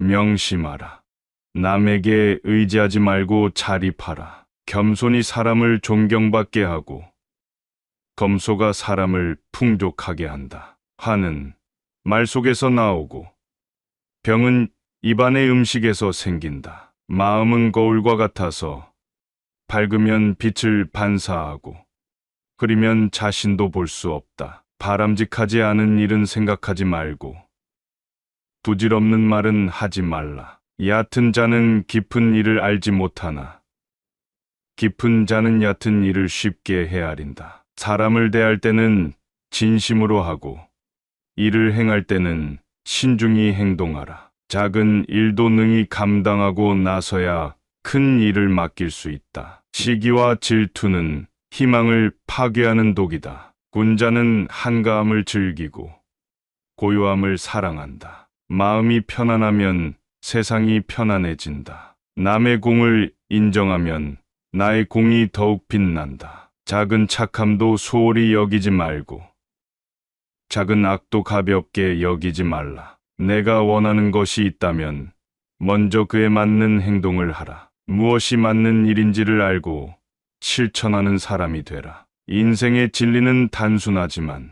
명심하라. 남에게 의지하지 말고 자립하라. 겸손이 사람을 존경받게 하고 검소가 사람을 풍족하게 한다. 화는 말 속에서 나오고 병은 입안의 음식에서 생긴다. 마음은 거울과 같아서 밝으면 빛을 반사하고 흐리면 자신도 볼 수 없다. 바람직하지 않은 일은 생각하지 말고 부질없는 말은 하지 말라. 얕은 자는 깊은 일을 알지 못하나 깊은 자는 얕은 일을 쉽게 헤아린다. 사람을 대할 때는 진심으로 하고 일을 행할 때는 신중히 행동하라. 작은 일도 능히 감당하고 나서야 큰 일을 맡길 수 있다. 시기와 질투는 희망을 파괴하는 독이다. 군자는 한가함을 즐기고 고요함을 사랑한다. 마음이 편안하면 세상이 편안해진다. 남의 공을 인정하면 나의 공이 더욱 빛난다. 작은 착함도 소홀히 여기지 말고 작은 악도 가볍게 여기지 말라. 내가 원하는 것이 있다면 먼저 그에 맞는 행동을 하라. 무엇이 맞는 일인지를 알고 실천하는 사람이 되라. 인생의 진리는 단순하지만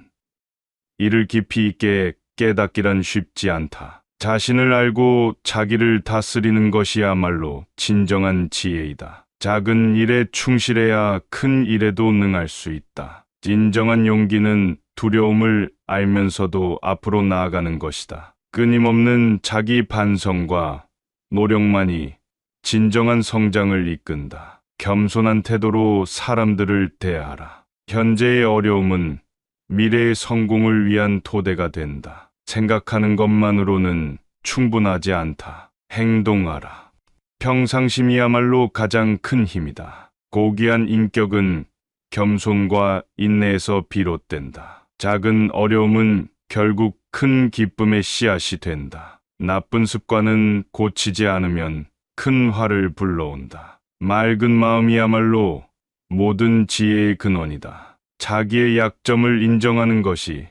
이를 깊이 있게 깨닫기란 쉽지 않다. 자신을 알고 자기를 다스리는 것이야말로 진정한 지혜이다. 작은 일에 충실해야 큰 일에도 능할 수 있다. 진정한 용기는 두려움을 알면서도 앞으로 나아가는 것이다. 끊임없는 자기 반성과 노력만이 진정한 성장을 이끈다. 겸손한 태도로 사람들을 대하라. 현재의 어려움은 미래의 성공을 위한 토대가 된다. 생각하는 것만으로는 충분하지 않다. 행동하라. 평상심이야말로 가장 큰 힘이다. 고귀한 인격은 겸손과 인내에서 비롯된다. 작은 어려움은 결국 큰 기쁨의 씨앗이 된다. 나쁜 습관은 고치지 않으면 큰 화를 불러온다. 맑은 마음이야말로 모든 지혜의 근원이다. 자기의 약점을 인정하는 것이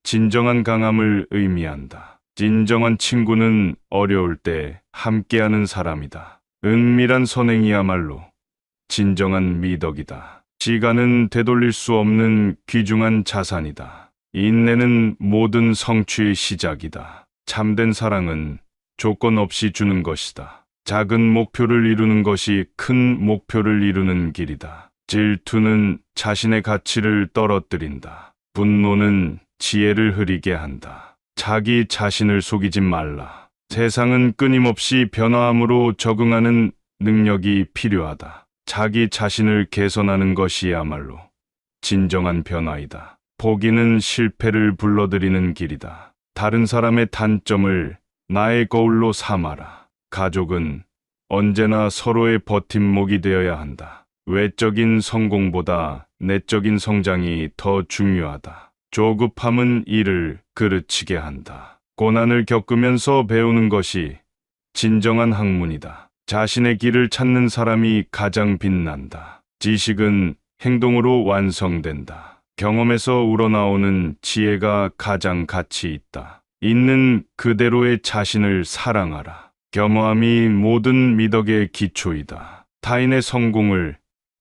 진정한 강함을 의미한다. 진정한 친구는 어려울 때 함께하는 사람이다. 은밀한 선행이야말로 진정한 미덕이다. 시간은 되돌릴 수 없는 귀중한 자산이다. 인내는 모든 성취의 시작이다. 참된 사랑은 조건 없이 주는 것이다. 작은 목표를 이루는 것이 큰 목표를 이루는 길이다. 질투는 자신의 가치를 떨어뜨린다. 분노는 지혜를 흐리게 한다. 자기 자신을 속이지 말라. 세상은 끊임없이 변화함으로 적응하는 능력이 필요하다. 자기 자신을 개선하는 것이야말로 진정한 변화이다. 포기는 실패를 불러들이는 길이다. 다른 사람의 단점을 나의 거울로 삼아라. 가족은 언제나 서로의 버팀목이 되어야 한다. 외적인 성공보다 내적인 성장이 더 중요하다. 조급함은 일을 그르치게 한다. 고난을 겪으면서 배우는 것이 진정한 학문이다. 자신의 길을 찾는 사람이 가장 빛난다. 지식은 행동으로 완성된다. 경험에서 우러나오는 지혜가 가장 가치 있다. 있는 그대로의 자신을 사랑하라. 겸허함이 모든 미덕의 기초이다. 타인의 성공을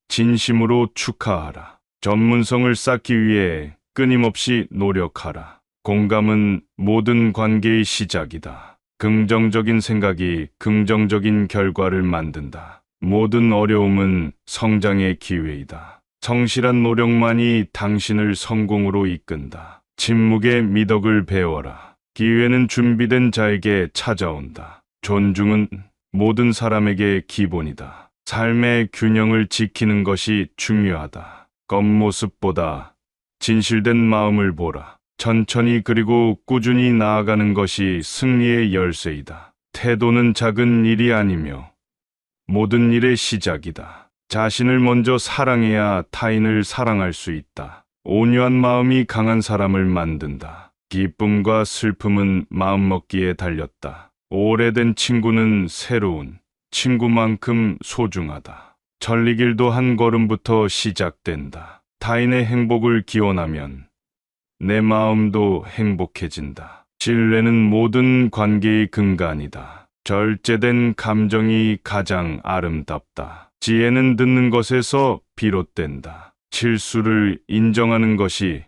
진심으로 축하하라. 전문성을 쌓기 위해 끊임없이 노력하라. 공감은 모든 관계의 시작이다. 긍정적인 생각이 긍정적인 결과를 만든다. 모든 어려움은 성장의 기회이다. 성실한 노력만이 당신을 성공으로 이끈다. 침묵의 미덕을 배워라. 기회는 준비된 자에게 찾아온다. 존중은 모든 사람에게 기본이다. 삶의 균형을 지키는 것이 중요하다. 겉모습보다 진실된 마음을 보라. 천천히 그리고 꾸준히 나아가는 것이 승리의 열쇠이다. 태도는 작은 일이 아니며 모든 일의 시작이다. 자신을 먼저 사랑해야 타인을 사랑할 수 있다. 온유한 마음이 강한 사람을 만든다. 기쁨과 슬픔은 마음먹기에 달렸다. 오래된 친구는 새로운 친구만큼 소중하다. 천리길도 한 걸음부터 시작된다. 타인의 행복을 기원하면 내 마음도 행복해진다. 신뢰는 모든 관계의 근간이다. 절제된 감정이 가장 아름답다. 지혜는 듣는 것에서 비롯된다. 실수를 인정하는 것이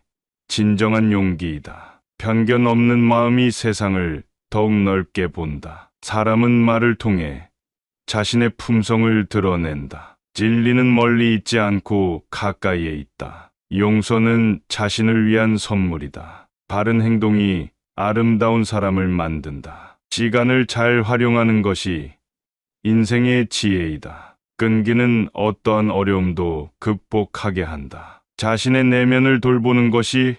진정한 용기이다. 편견 없는 마음이 세상을 더욱 넓게 본다. 사람은 말을 통해 자신의 품성을 드러낸다. 진리는 멀리 있지 않고 가까이에 있다. 용서는 자신을 위한 선물이다. 바른 행동이 아름다운 사람을 만든다. 시간을 잘 활용하는 것이 인생의 지혜이다. 끈기는 어떠한 어려움도 극복하게 한다. 자신의 내면을 돌보는 것이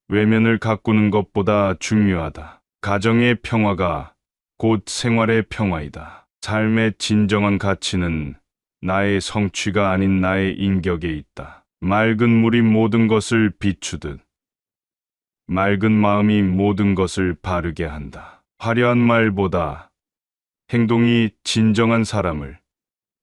외면을 가꾸는 것보다 중요하다. 가정의 평화가 곧 생활의 평화이다. 삶의 진정한 가치는 나의 성취가 아닌 나의 인격에 있다. 맑은 물이 모든 것을 비추듯 맑은 마음이 모든 것을 바르게 한다. 화려한 말보다 행동이 진정한 사람을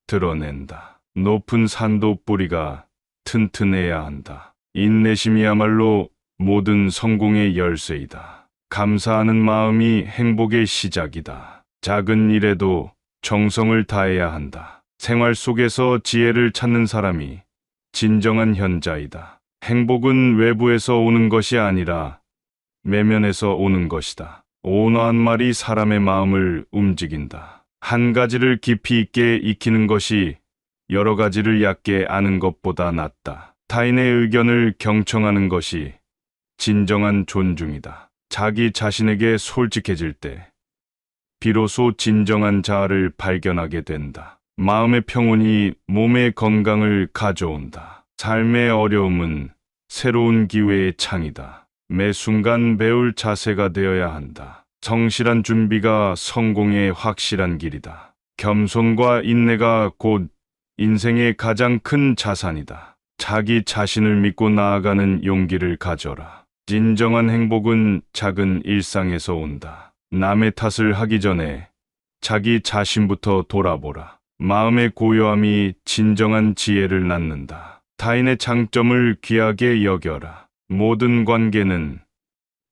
드러낸다. 높은 산도 뿌리가 튼튼해야 한다. 인내심이야말로 모든 성공의 열쇠이다. 감사하는 마음이 행복의 시작이다. 작은 일에도 정성을 다해야 한다. 생활 속에서 지혜를 찾는 사람이 진정한 현자이다. 행복은 외부에서 오는 것이 아니라 내면에서 오는 것이다. 온화한 말이 사람의 마음을 움직인다. 한 가지를 깊이 있게 익히는 것이 여러 가지를 얕게 아는 것보다 낫다. 타인의 의견을 경청하는 것이 진정한 존중이다. 자기 자신에게 솔직해질 때 비로소 진정한 자아를 발견하게 된다. 마음의 평온이 몸의 건강을 가져온다. 삶의 어려움은 새로운 기회의 창이다. 매 순간 배울 자세가 되어야 한다. 성실한 준비가 성공의 확실한 길이다. 겸손과 인내가 곧 인생의 가장 큰 자산이다. 자기 자신을 믿고 나아가는 용기를 가져라. 진정한 행복은 작은 일상에서 온다. 남의 탓을 하기 전에 자기 자신부터 돌아보라. 마음의 고요함이 진정한 지혜를 낳는다. 타인의 장점을 귀하게 여겨라. 모든 관계는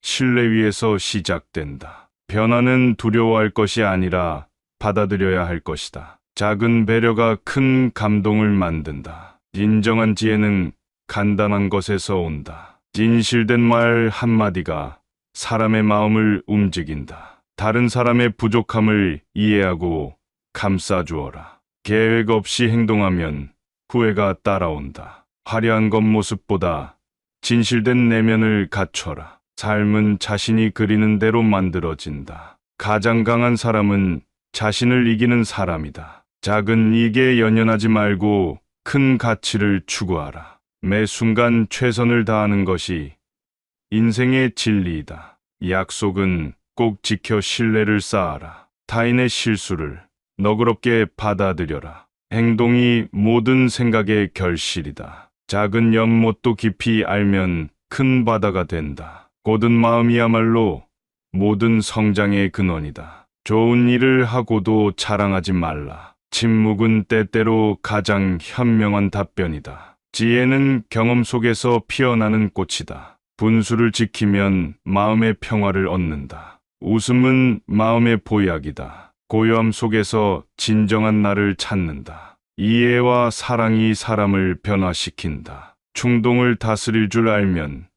신뢰 위에서 시작된다. 변화는 두려워할 것이 아니라 받아들여야 할 것이다. 작은 배려가 큰 감동을 만든다. 진정한 지혜는 간단한 것에서 온다. 진실된 말 한마디가 사람의 마음을 움직인다. 다른 사람의 부족함을 이해하고 감싸주어라. 계획 없이 행동하면 후회가 따라온다. 화려한 겉모습보다 진실된 내면을 갖춰라. 삶은 자신이 그리는 대로 만들어진다. 가장 강한 사람은 자신을 이기는 사람이다. 작은 이익에 연연하지 말고 큰 가치를 추구하라. 매 순간 최선을 다하는 것이 인생의 진리이다. 약속은 꼭 지켜 신뢰를 쌓아라. 타인의 실수를 너그럽게 받아들여라. 행동이 모든 생각의 결실이다. 작은 연못도 깊이 알면 큰 바다가 된다. 고든 마음이야말로 모든 성장의 근원이다. 좋은 일을 하고도 자랑하지 말라. 침묵은 때때로 가장 현명한 답변이다. 지혜는 경험 속에서 피어나는 꽃이다. 분수를 지키면 마음의 평화를 얻는다. 웃음은 마음의 보약이다. 고요함 속에서 진정한 나를 찾는다. 이해와 사랑이 사람을 변화시킨다. 충동을 다스릴 줄 알면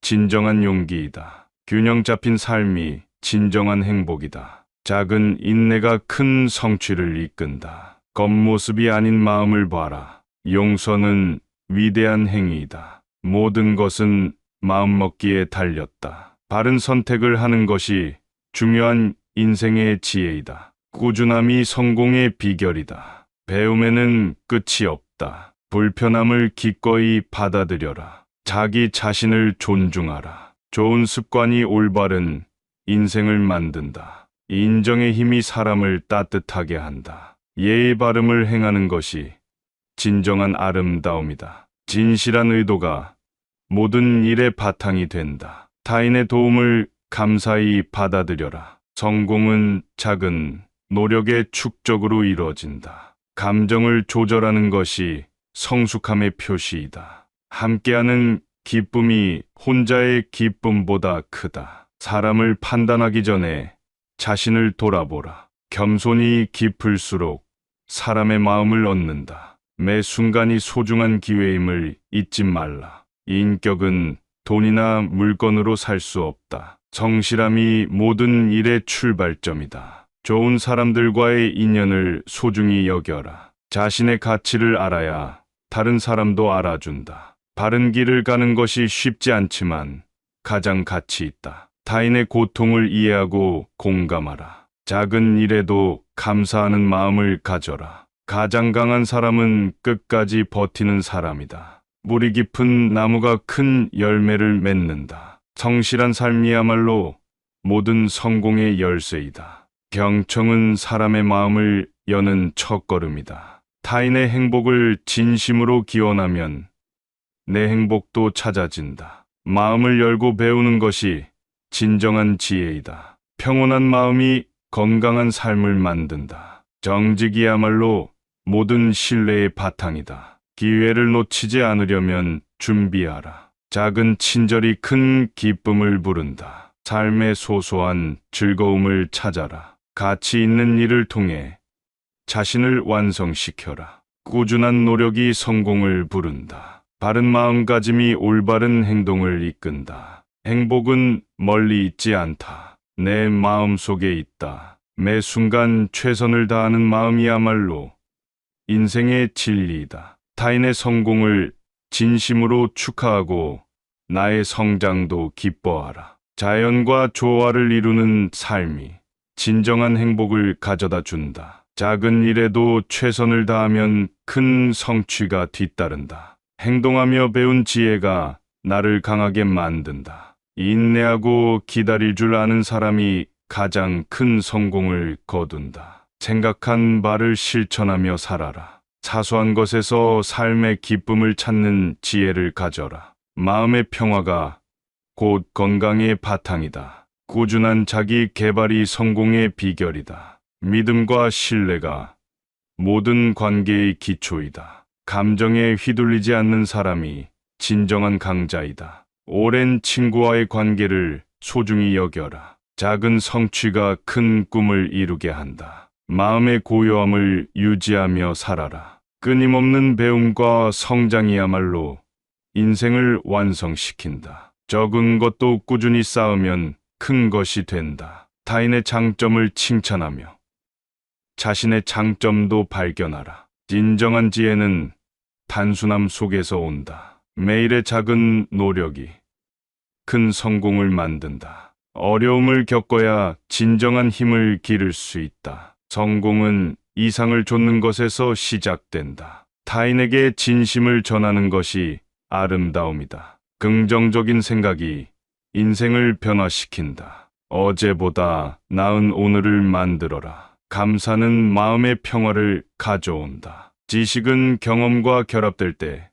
진정한 용기이다. 균형 잡힌 삶이 진정한 행복이다. 작은 인내가 큰 성취를 이끈다. 겉모습이 아닌 마음을 봐라. 용서는 위대한 행위이다. 모든 것은 마음먹기에 달렸다. 바른 선택을 하는 것이 중요한 인생의 지혜이다. 꾸준함이 성공의 비결이다. 배움에는 끝이 없다. 불편함을 기꺼이 받아들여라. 자기 자신을 존중하라. 좋은 습관이 올바른 인생을 만든다. 인정의 힘이 사람을 따뜻하게 한다. 예의 바름을 행하는 것이 진정한 아름다움이다. 진실한 의도가 모든 일의 바탕이 된다. 타인의 도움을 감사히 받아들여라. 성공은 작은 노력의 축적으로 이루어진다. 감정을 조절하는 것이 성숙함의 표시이다. 함께하는 기쁨이 혼자의 기쁨보다 크다. 사람을 판단하기 전에 자신을 돌아보라. 겸손이 깊을수록 사람의 마음을 얻는다. 매 순간이 소중한 기회임을 잊지 말라. 인격은 돈이나 물건으로 살 수 없다. 성실함이 모든 일의 출발점이다. 좋은 사람들과의 인연을 소중히 여겨라. 자신의 가치를 알아야 다른 사람도 알아준다. 바른 길을 가는 것이 쉽지 않지만 가장 가치 있다. 타인의 고통을 이해하고 공감하라. 작은 일에도 감사하는 마음을 가져라. 가장 강한 사람은 끝까지 버티는 사람이다. 뿌리 깊은 나무가 큰 열매를 맺는다. 성실한 삶이야말로 모든 성공의 열쇠이다. 경청은 사람의 마음을 여는 첫걸음이다. 타인의 행복을 진심으로 기원하면 내 행복도 찾아진다. 마음을 열고 배우는 것이 진정한 지혜이다. 평온한 마음이 건강한 삶을 만든다. 정직이야말로 모든 신뢰의 바탕이다. 기회를 놓치지 않으려면 준비하라. 작은 친절이 큰 기쁨을 부른다. 삶의 소소한 즐거움을 찾아라. 가치 있는 일을 통해 자신을 완성시켜라. 꾸준한 노력이 성공을 부른다. 바른 마음가짐이 올바른 행동을 이끈다. 행복은 멀리 있지 않다. 내 마음 속에 있다. 매 순간 최선을 다하는 마음이야말로 인생의 진리이다. 타인의 성공을 진심으로 축하하고 나의 성장도 기뻐하라. 자연과 조화를 이루는 삶이 진정한 행복을 가져다 준다. 작은 일에도 최선을 다하면 큰 성취가 뒤따른다. 행동하며 배운 지혜가 나를 강하게 만든다. 인내하고 기다릴 줄 아는 사람이 가장 큰 성공을 거둔다. 생각한 바를 실천하며 살아라. 사소한 것에서 삶의 기쁨을 찾는 지혜를 가져라. 마음의 평화가 곧 건강의 바탕이다. 꾸준한 자기 개발이 성공의 비결이다. 믿음과 신뢰가 모든 관계의 기초이다. 감정에 휘둘리지 않는 사람이 진정한 강자이다. 오랜 친구와의 관계를 소중히 여겨라. 작은 성취가 큰 꿈을 이루게 한다. 마음의 고요함을 유지하며 살아라. 끊임없는 배움과 성장이야말로 인생을 완성시킨다. 적은 것도 꾸준히 쌓으면 큰 것이 된다. 타인의 장점을 칭찬하며 자신의 장점도 발견하라. 진정한 지혜는 단순함 속에서 온다. 매일의 작은 노력이 큰 성공을 만든다. 어려움을 겪어야 진정한 힘을 기를 수 있다. 성공은 이상을 좇는 것에서 시작된다. 타인에게 진심을 전하는 것이 아름다움이다. 긍정적인 생각이 인생을 변화시킨다. 어제보다 나은 오늘을 만들어라. 감사는 마음의 평화를 가져온다. 지식은 경험과 결합될 때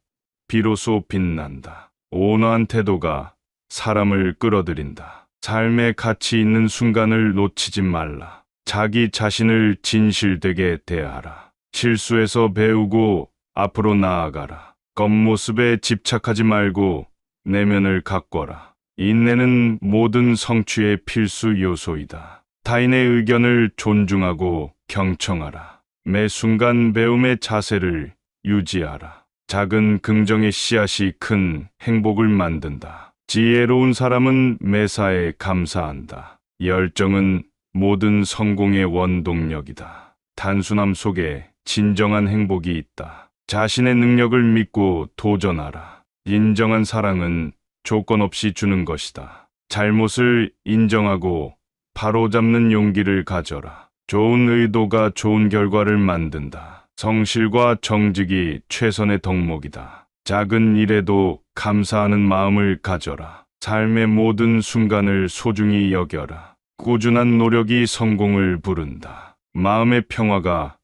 비로소 빛난다. 온화한 태도가 사람을 끌어들인다. 삶의 가치 있는 순간을 놓치지 말라. 자기 자신을 진실되게 대하라. 실수에서 배우고 앞으로 나아가라. 겉모습에 집착하지 말고 내면을 가꿔라. 인내는 모든 성취의 필수 요소이다. 타인의 의견을 존중하고 경청하라. 매 순간 배움의 자세를 유지하라. 작은 긍정의 씨앗이 큰 행복을 만든다. 지혜로운 사람은 매사에 감사한다. 열정은 모든 성공의 원동력이다. 단순함 속에 진정한 행복이 있다. 자신의 능력을 믿고 도전하라. 인정한 사랑은 조건 없이 주는 것이다. 잘못을 인정하고 바로잡는 용기를 가져라. 좋은 의도가 좋은 결과를 만든다. 성실과 정직이 최선의 덕목이다. 작은 일에도 감사하는 마음을 가져라. 삶의 모든 순간을 소중히 여겨라. 꾸준한 노력이 성공을 부른다. 마음의 평화가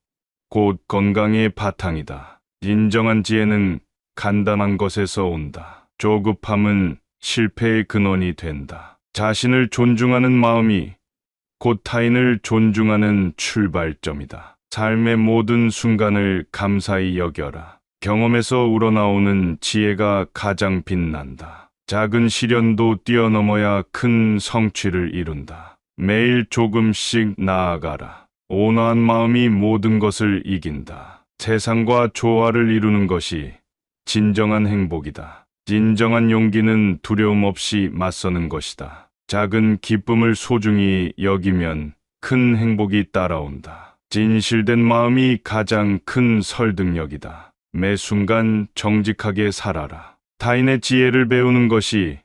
곧 건강의 바탕이다. 진정한 지혜는 간단한 것에서 온다. 조급함은 실패의 근원이 된다. 자신을 존중하는 마음이 곧 타인을 존중하는 출발점이다. 삶의 모든 순간을 감사히 여겨라. 경험에서 우러나오는 지혜가 가장 빛난다. 작은 시련도 뛰어넘어야 큰 성취를 이룬다. 매일 조금씩 나아가라. 온화한 마음이 모든 것을 이긴다. 세상과 조화를 이루는 것이 진정한 행복이다. 진정한 용기는 두려움 없이 맞서는 것이다. 작은 기쁨을 소중히 여기면 큰 행복이 따라온다. 진실된 마음이 가장 큰 설득력이다. 매 순간 정직하게 살아라. 타인의 지혜를 배우는 것이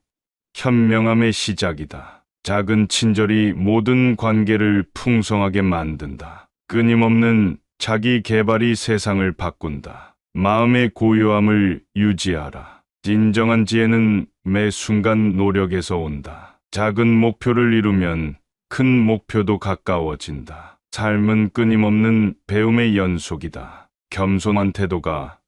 현명함의 시작이다. 작은 친절이 모든 관계를 풍성하게 만든다. 끊임없는 자기 개발이 세상을 바꾼다. 마음의 고요함을 유지하라. 진정한 지혜는 매 순간 노력에서 온다. 작은 목표를 이루면 큰 목표도 가까워진다. 삶은 끊임없는 배움의 연속이다. 겸손한 태도가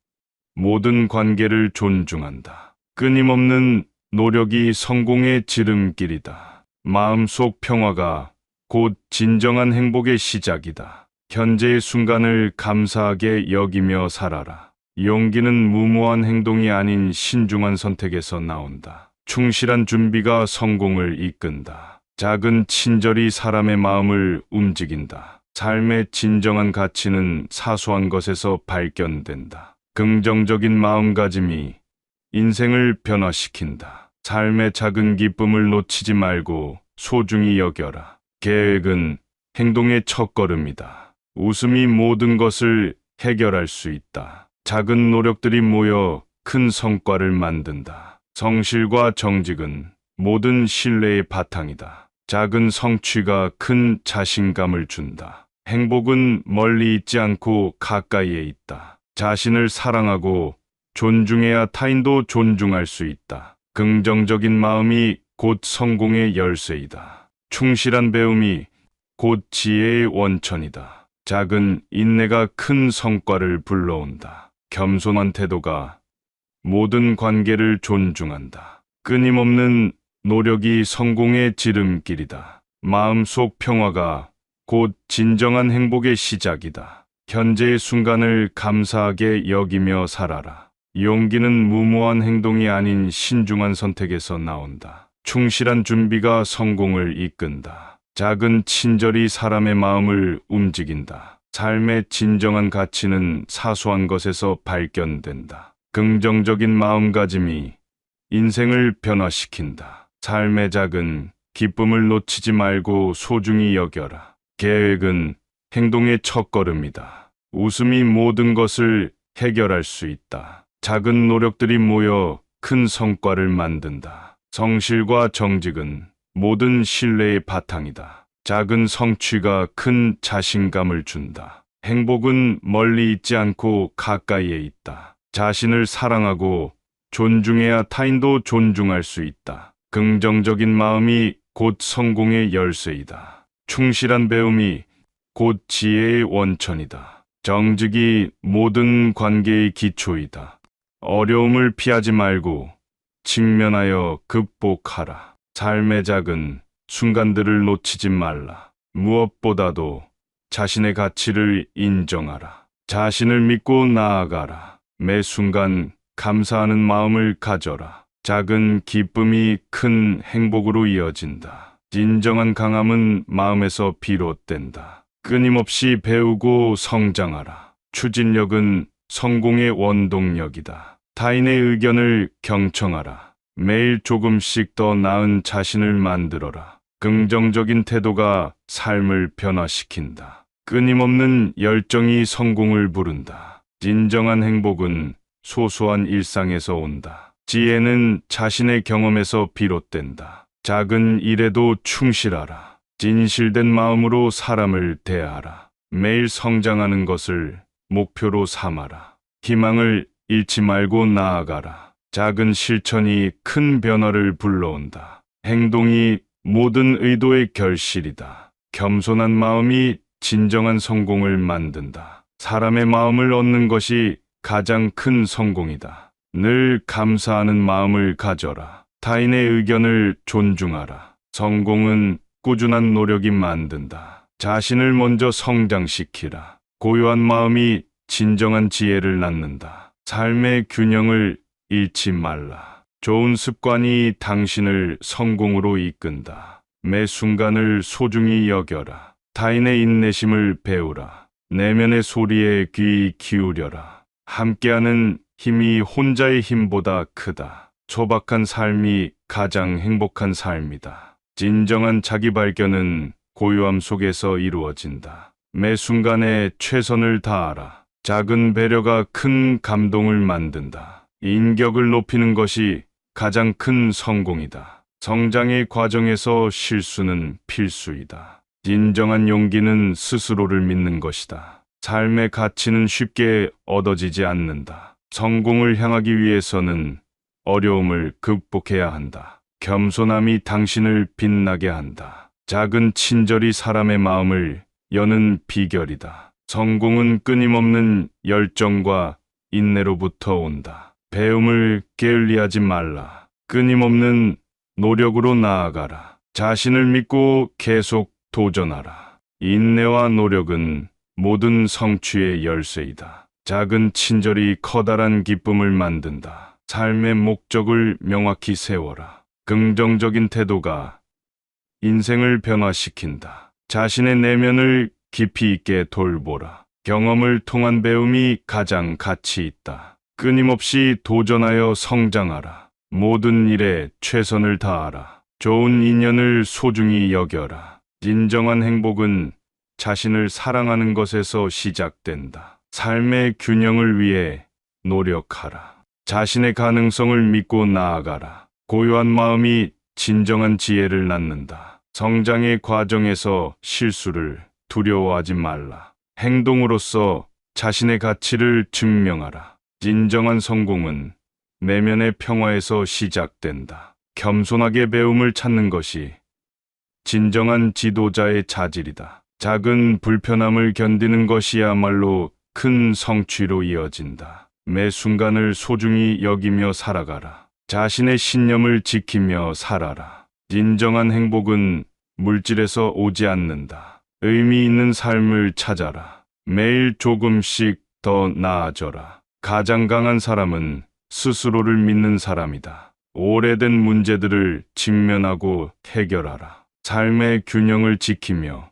모든 관계를 존중한다. 끊임없는 노력이 성공의 지름길이다. 마음속 평화가 곧 진정한 행복의 시작이다. 현재의 순간을 감사하게 여기며 살아라. 용기는 무모한 행동이 아닌 신중한 선택에서 나온다. 충실한 준비가 성공을 이끈다. 작은 친절이 사람의 마음을 움직인다. 삶의 진정한 가치는 사소한 것에서 발견된다. 긍정적인 마음가짐이 인생을 변화시킨다. 삶의 작은 기쁨을 놓치지 말고 소중히 여겨라. 계획은 행동의 첫걸음이다. 웃음이 모든 것을 해결할 수 있다. 작은 노력들이 모여 큰 성과를 만든다. 성실과 정직은 모든 신뢰의 바탕이다. 작은 성취가 큰 자신감을 준다. 행복은 멀리 있지 않고 가까이에 있다. 자신을 사랑하고 존중해야 타인도 존중할 수 있다. 긍정적인 마음이 곧 성공의 열쇠이다. 충실한 배움이 곧 지혜의 원천이다. 작은 인내가 큰 성과를 불러온다. 겸손한 태도가 모든 관계를 존중한다. 끊임없는 노력이 성공의 지름길이다. 마음속 평화가 곧 진정한 행복의 시작이다. 현재의 순간을 감사하게 여기며 살아라. 용기는 무모한 행동이 아닌 신중한 선택에서 나온다. 충실한 준비가 성공을 이끈다. 작은 친절이 사람의 마음을 움직인다. 삶의 진정한 가치는 사소한 것에서 발견된다. 긍정적인 마음가짐이 인생을 변화시킨다. 삶의 작은 기쁨을 놓치지 말고 소중히 여겨라. 계획은 행동의 첫걸음이다. 웃음이 모든 것을 해결할 수 있다. 작은 노력들이 모여 큰 성과를 만든다. 성실과 정직은 모든 신뢰의 바탕이다. 작은 성취가 큰 자신감을 준다. 행복은 멀리 있지 않고 가까이에 있다. 자신을 사랑하고 존중해야 타인도 존중할 수 있다. 긍정적인 마음이 곧 성공의 열쇠이다. 충실한 배움이 곧 지혜의 원천이다. 정직이 모든 관계의 기초이다. 어려움을 피하지 말고 직면하여 극복하라. 삶의 작은 순간들을 놓치지 말라. 무엇보다도 자신의 가치를 인정하라. 자신을 믿고 나아가라. 매 순간 감사하는 마음을 가져라. 작은 기쁨이 큰 행복으로 이어진다. 진정한 강함은 마음에서 비롯된다. 끊임없이 배우고 성장하라. 추진력은 성공의 원동력이다. 타인의 의견을 경청하라. 매일 조금씩 더 나은 자신을 만들어라. 긍정적인 태도가 삶을 변화시킨다. 끊임없는 열정이 성공을 부른다. 진정한 행복은 소소한 일상에서 온다. 지혜는 자신의 경험에서 비롯된다. 작은 일에도 충실하라. 진실된 마음으로 사람을 대하라. 매일 성장하는 것을 목표로 삼아라. 희망을 잃지 말고 나아가라. 작은 실천이 큰 변화를 불러온다. 행동이 모든 의도의 결실이다. 겸손한 마음이 진정한 성공을 만든다. 사람의 마음을 얻는 것이 가장 큰 성공이다. 늘 감사하는 마음을 가져라. 타인의 의견을 존중하라. 성공은 꾸준한 노력이 만든다. 자신을 먼저 성장시키라. 고요한 마음이 진정한 지혜를 낳는다. 삶의 균형을 잃지 말라. 좋은 습관이 당신을 성공으로 이끈다. 매 순간을 소중히 여겨라. 타인의 인내심을 배우라. 내면의 소리에 귀 기울여라. 함께하는 힘이 혼자의 힘보다 크다. 소박한 삶이 가장 행복한 삶이다. 진정한 자기 발견은 고요함 속에서 이루어진다. 매 순간에 최선을 다하라. 작은 배려가 큰 감동을 만든다. 인격을 높이는 것이 가장 큰 성공이다. 성장의 과정에서 실수는 필수이다. 진정한 용기는 스스로를 믿는 것이다. 삶의 가치는 쉽게 얻어지지 않는다. 성공을 향하기 위해서는 어려움을 극복해야 한다. 겸손함이 당신을 빛나게 한다. 작은 친절이 사람의 마음을 여는 비결이다. 성공은 끊임없는 열정과 인내로부터 온다. 배움을 게을리하지 말라. 끊임없는 노력으로 나아가라. 자신을 믿고 계속 도전하라. 인내와 노력은 모든 성취의 열쇠이다. 작은 친절이 커다란 기쁨을 만든다. 삶의 목적을 명확히 세워라. 긍정적인 태도가 인생을 변화시킨다. 자신의 내면을 깊이 있게 돌보라. 경험을 통한 배움이 가장 가치 있다. 끊임없이 도전하여 성장하라. 모든 일에 최선을 다하라. 좋은 인연을 소중히 여겨라. 진정한 행복은 자신을 사랑하는 것에서 시작된다. 삶의 균형을 위해 노력하라. 자신의 가능성을 믿고 나아가라. 고요한 마음이 진정한 지혜를 낳는다. 성장의 과정에서 실수를 두려워하지 말라. 행동으로써 자신의 가치를 증명하라. 진정한 성공은 내면의 평화에서 시작된다. 겸손하게 배움을 찾는 것이 진정한 지도자의 자질이다. 작은 불편함을 견디는 것이야말로 큰 성취로 이어진다. 매 순간을 소중히 여기며 살아가라. 자신의 신념을 지키며 살아라. 진정한 행복은 물질에서 오지 않는다. 의미 있는 삶을 찾아라. 매일 조금씩 더 나아져라. 가장 강한 사람은 스스로를 믿는 사람이다. 오래된 문제들을 직면하고 해결하라. 삶의 균형을 지키며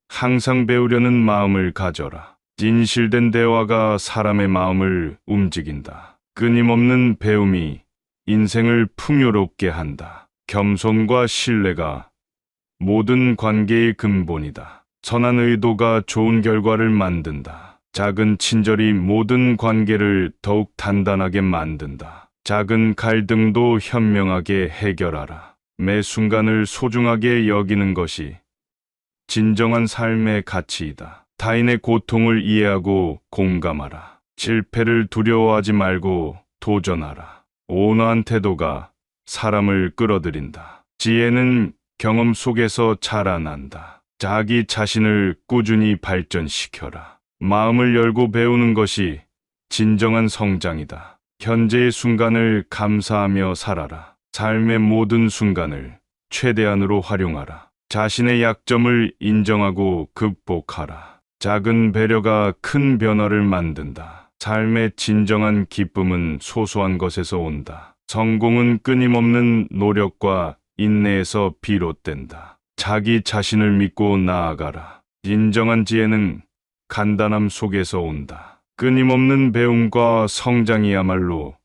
항상 배우려는 마음을 가져라. 진실된 대화가 사람의 마음을 움직인다. 끊임없는 배움이 인생을 풍요롭게 한다. 겸손과 신뢰가 모든 관계의 근본이다. 선한 의도가 좋은 결과를 만든다. 작은 친절이 모든 관계를 더욱 단단하게 만든다. 작은 갈등도 현명하게 해결하라. 매 순간을 소중하게 여기는 것이 진정한 삶의 가치이다. 타인의 고통을 이해하고 공감하라. 실패를 두려워하지 말고 도전하라. 온화한 태도가 사람을 끌어들인다. 지혜는 경험 속에서 자라난다. 자기 자신을 꾸준히 발전시켜라. 마음을 열고 배우는 것이 진정한 성장이다. 현재의 순간을 감사하며 살아라. 삶의 모든 순간을 최대한으로 활용하라. 자신의 약점을 인정하고 극복하라. 작은 배려가 큰 변화를 만든다. 삶의 진정한 기쁨은 소소한 것에서 온다. 성공은 끊임없는 노력과 인내에서 비롯된다. 자기 자신을 믿고 나아가라. 진정한 지혜는 간단함 속에서 온다. 끊임없는 배움과 성장이야말로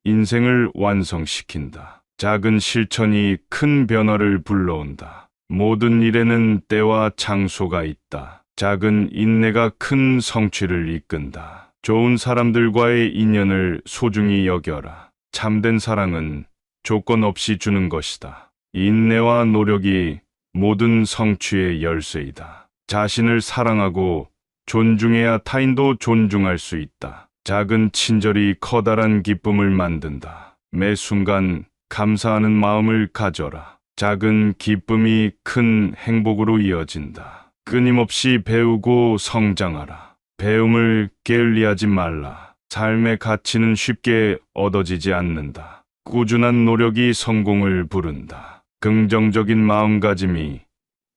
인생을 완성시킨다. 작은 실천이 큰 변화를 불러온다. 모든 일에는 때와 장소가 있다. 작은 인내가 큰 성취를 이끈다. 좋은 사람들과의 인연을 소중히 여겨라. 참된 사랑은 조건 없이 주는 것이다. 인내와 노력이 모든 성취의 열쇠이다. 자신을 사랑하고 존중해야 타인도 존중할 수 있다. 작은 친절이 커다란 기쁨을 만든다. 매 순간 감사하는 마음을 가져라. 작은 기쁨이 큰 행복으로 이어진다. 끊임없이 배우고 성장하라. 배움을 게을리하지 말라. 삶의 가치는 쉽게 얻어지지 않는다. 꾸준한 노력이 성공을 부른다. 긍정적인 마음가짐이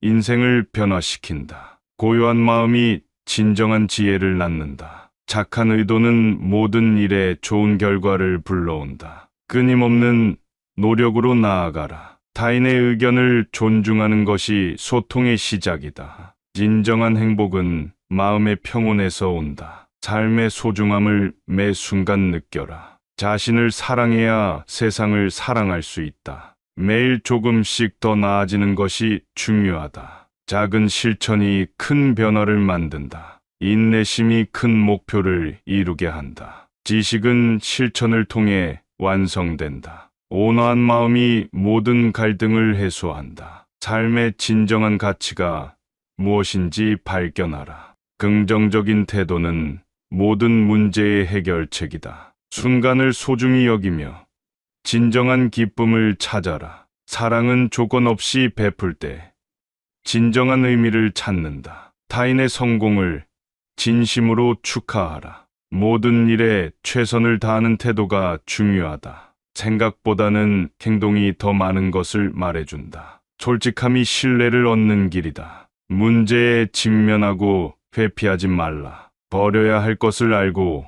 인생을 변화시킨다. 고요한 마음이 진정한 지혜를 낳는다. 착한 의도는 모든 일에 좋은 결과를 불러온다. 끊임없는 노력으로 나아가라. 타인의 의견을 존중하는 것이 소통의 시작이다. 진정한 행복은 마음의 평온에서 온다. 삶의 소중함을 매 순간 느껴라. 자신을 사랑해야 세상을 사랑할 수 있다. 매일 조금씩 더 나아지는 것이 중요하다. 작은 실천이 큰 변화를 만든다. 인내심이 큰 목표를 이루게 한다. 지식은 실천을 통해 완성된다. 온화한 마음이 모든 갈등을 해소한다. 삶의 진정한 가치가 무엇인지 발견하라. 긍정적인 태도는 모든 문제의 해결책이다. 순간을 소중히 여기며 진정한 기쁨을 찾아라. 사랑은 조건 없이 베풀 때 진정한 의미를 찾는다. 타인의 성공을 진심으로 축하하라. 모든 일에 최선을 다하는 태도가 중요하다. 생각보다는 행동이 더 많은 것을 말해준다. 솔직함이 신뢰를 얻는 길이다. 문제에 직면하고 회피하지 말라. 버려야 할 것을 알고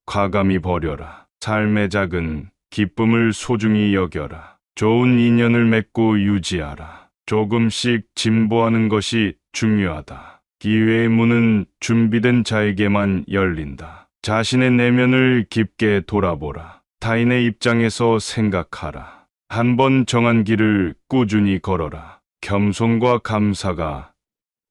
과감히 버려라. 삶의 작은 기쁨을 소중히 여겨라. 좋은 인연을 맺고 유지하라. 조금씩 진보하는 것이 중요하다. 기회의 문은 준비된 자에게만 열린다. 자신의 내면을 깊게 돌아보라. 타인의 입장에서 생각하라. 한 번 정한 길을 꾸준히 걸어라. 겸손과 감사가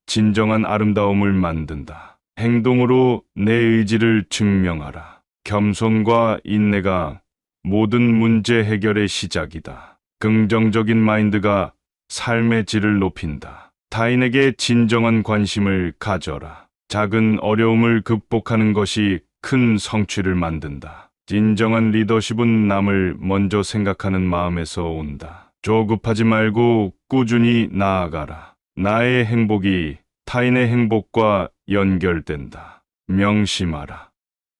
진정한 아름다움을 만든다. 행동으로 내 의지를 증명하라. 겸손과 인내가 모든 문제 해결의 시작이다. 긍정적인 마인드가 삶의 질을 높인다. 타인에게 진정한 관심을 가져라. 작은 어려움을 극복하는 것이 큰 성취를 만든다. 진정한 리더십은 남을 먼저 생각하는 마음에서 온다. 조급하지 말고 꾸준히 나아가라. 나의 행복이 타인의 행복과 연결된다. 명심하라.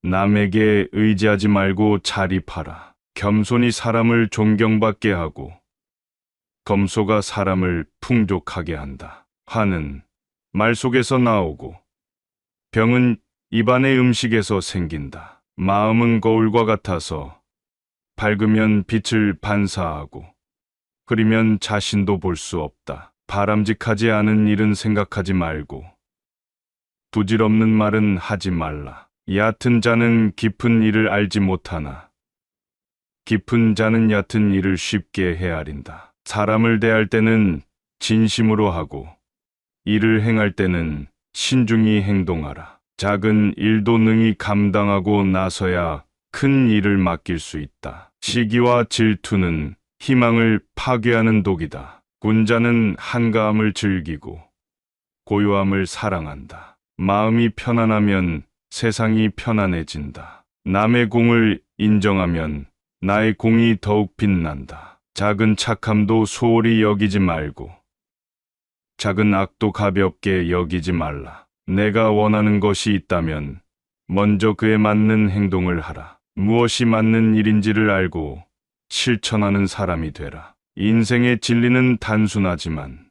남에게 의지하지 말고 자립하라. 겸손이 사람을 존경받게 하고 검소가 사람을 풍족하게 한다. 화는 말 속에서 나오고 병은 입안의 음식에서 생긴다. 마음은 거울과 같아서 밝으면 빛을 반사하고 흐리면 자신도 볼 수 없다. 바람직하지 않은 일은 생각하지 말고 부질없는 말은 하지 말라. 얕은 자는 깊은 일을 알지 못하나 깊은 자는 얕은 일을 쉽게 헤아린다. 사람을 대할 때는 진심으로 하고 일을 행할 때는 신중히 행동하라. 작은 일도 능히 감당하고 나서야 큰 일을 맡길 수 있다. 시기와 질투는 희망을 파괴하는 독이다. 군자는 한가함을 즐기고 고요함을 사랑한다. 마음이 편안하면 세상이 편안해진다. 남의 공을 인정하면 나의 공이 더욱 빛난다. 작은 착함도 소홀히 여기지 말고 작은 악도 가볍게 여기지 말라. 내가 원하는 것이 있다면 먼저 그에 맞는 행동을 하라. 무엇이 맞는 일인지를 알고 실천하는 사람이 되라. 인생의 진리는 단순하지만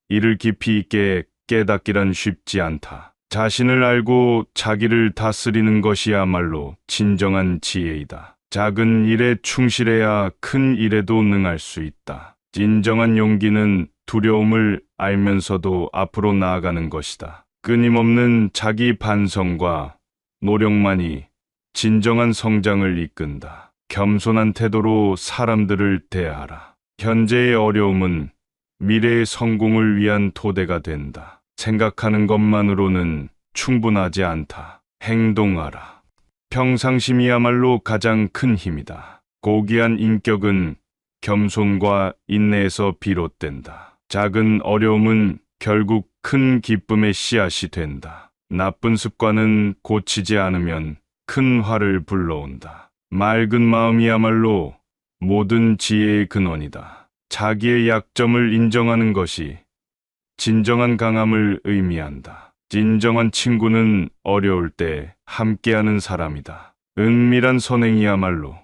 이를 깊이 있게 깨닫기란 쉽지 않다. 자신을 알고 자기를 다스리는 것이야말로 진정한 지혜이다. 작은 일에 충실해야 큰 일에도 능할 수 있다. 진정한 용기는 두려움을 알면서도 앞으로 나아가는 것이다. 끊임없는 자기 반성과 노력만이 진정한 성장을 이끈다. 겸손한 태도로 사람들을 대하라. 현재의 어려움은 미래의 성공을 위한 토대가 된다. 생각하는 것만으로는 충분하지 않다. 행동하라. 평상심이야말로 가장 큰 힘이다. 고귀한 인격은 겸손과 인내에서 비롯된다. 작은 어려움은 결국 큰 기쁨의 씨앗이 된다. 나쁜 습관은 고치지 않으면 큰 화를 불러온다. 맑은 마음이야말로 모든 지혜의 근원이다. 자기의 약점을 인정하는 것이 진정한 강함을 의미한다. 진정한 친구는 어려울 때 함께하는 사람이다. 은밀한 선행이야말로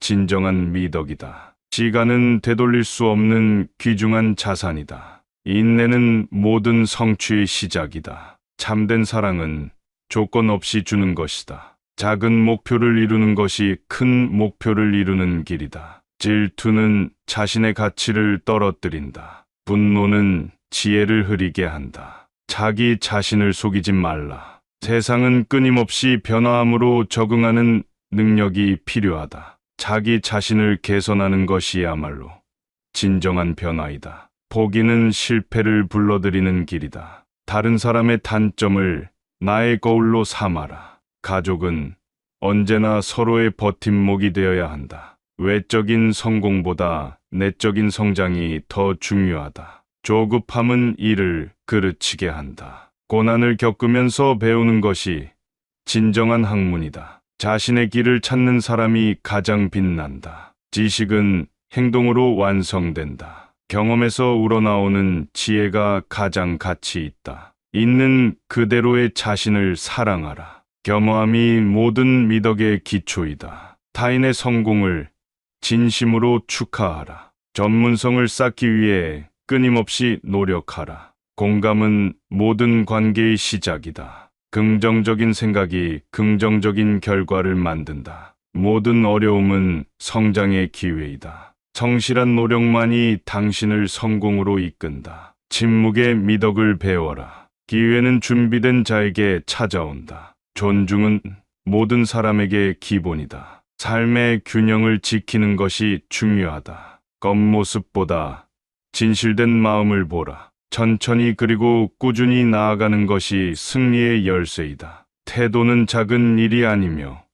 진정한 미덕이다. 시간은 되돌릴 수 없는 귀중한 자산이다. 인내는 모든 성취의 시작이다. 참된 사랑은 조건 없이 주는 것이다. 작은 목표를 이루는 것이 큰 목표를 이루는 길이다. 질투는 자신의 가치를 떨어뜨린다. 분노는 지혜를 흐리게 한다. 자기 자신을 속이지 말라. 세상은 끊임없이 변화함으로 적응하는 능력이 필요하다. 자기 자신을 개선하는 것이야말로 진정한 변화이다. 포기는 실패를 불러들이는 길이다. 다른 사람의 단점을 나의 거울로 삼아라. 가족은 언제나 서로의 버팀목이 되어야 한다. 외적인 성공보다 내적인 성장이 더 중요하다. 조급함은 일을 그르치게 한다. 고난을 겪으면서 배우는 것이 진정한 학문이다. 자신의 길을 찾는 사람이 가장 빛난다. 지식은 행동으로 완성된다. 경험에서 우러나오는 지혜가 가장 가치 있다. 있는 그대로의 자신을 사랑하라. 겸허함이 모든 미덕의 기초이다. 타인의 성공을 진심으로 축하하라. 전문성을 쌓기 위해 끊임없이 노력하라. 공감은 모든 관계의 시작이다. 긍정적인 생각이 긍정적인 결과를 만든다. 모든 어려움은 성장의 기회이다. 성실한 노력만이 당신을 성공으로 이끈다. 침묵의 미덕을 배워라. 기회는 준비된 자에게 찾아온다. 존중은 모든 사람에게 기본이다. 삶의 균형을 지키는 것이 중요하다. 겉모습보다 진실된 마음을 보라. 천천히 그리고 꾸준히 나아가는 것이 승리의 열쇠이다. 태도는 작은 일이 아니며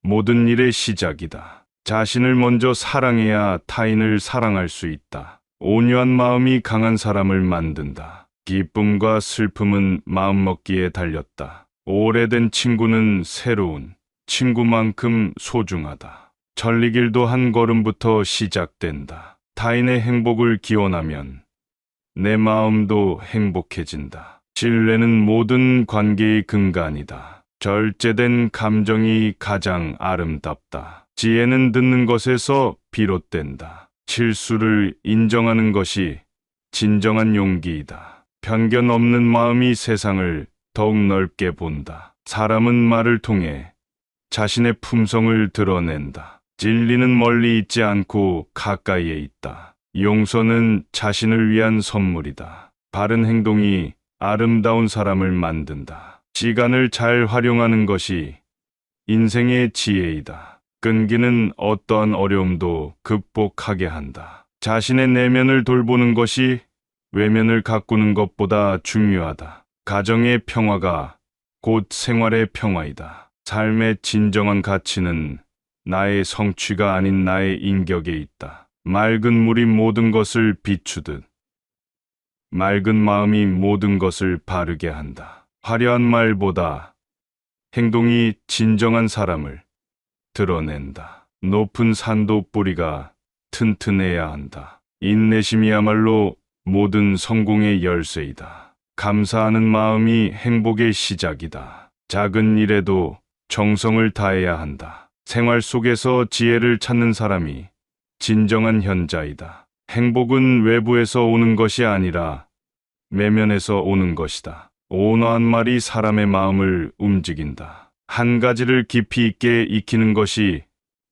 모든 일의 시작이다. 자신을 먼저 사랑해야 타인을 사랑할 수 있다. 온유한 마음이 강한 사람을 만든다. 기쁨과 슬픔은 마음먹기에 달렸다. 오래된 친구는 새로운 친구만큼 소중하다. 천리길도 한 걸음부터 시작된다. 타인의 행복을 기원하면 내 마음도 행복해진다. 신뢰는 모든 관계의 근간이다. 절제된 감정이 가장 아름답다. 지혜는 듣는 것에서 비롯된다. 실수를 인정하는 것이 진정한 용기이다. 편견 없는 마음이 세상을 더욱 넓게 본다. 사람은 말을 통해 자신의 품성을 드러낸다. 진리는 멀리 있지 않고 가까이에 있다. 용서는 자신을 위한 선물이다. 바른 행동이 아름다운 사람을 만든다. 시간을 잘 활용하는 것이 인생의 지혜이다. 끈기는 어떠한 어려움도 극복하게 한다. 자신의 내면을 돌보는 것이 외면을 가꾸는 것보다 중요하다. 가정의 평화가 곧 생활의 평화이다. 삶의 진정한 가치는 나의 성취가 아닌 나의 인격에 있다. 맑은 물이 모든 것을 비추듯 맑은 마음이 모든 것을 바르게 한다. 화려한 말보다 행동이 진정한 사람을 드러낸다. 높은 산도 뿌리가 튼튼해야 한다. 인내심이야말로 모든 성공의 열쇠이다. 감사하는 마음이 행복의 시작이다. 작은 일에도 정성을 다해야 한다. 생활 속에서 지혜를 찾는 사람이 진정한 현자이다. 행복은 외부에서 오는 것이 아니라 내면에서 오는 것이다. 온화한 말이 사람의 마음을 움직인다. 한 가지를 깊이 있게 익히는 것이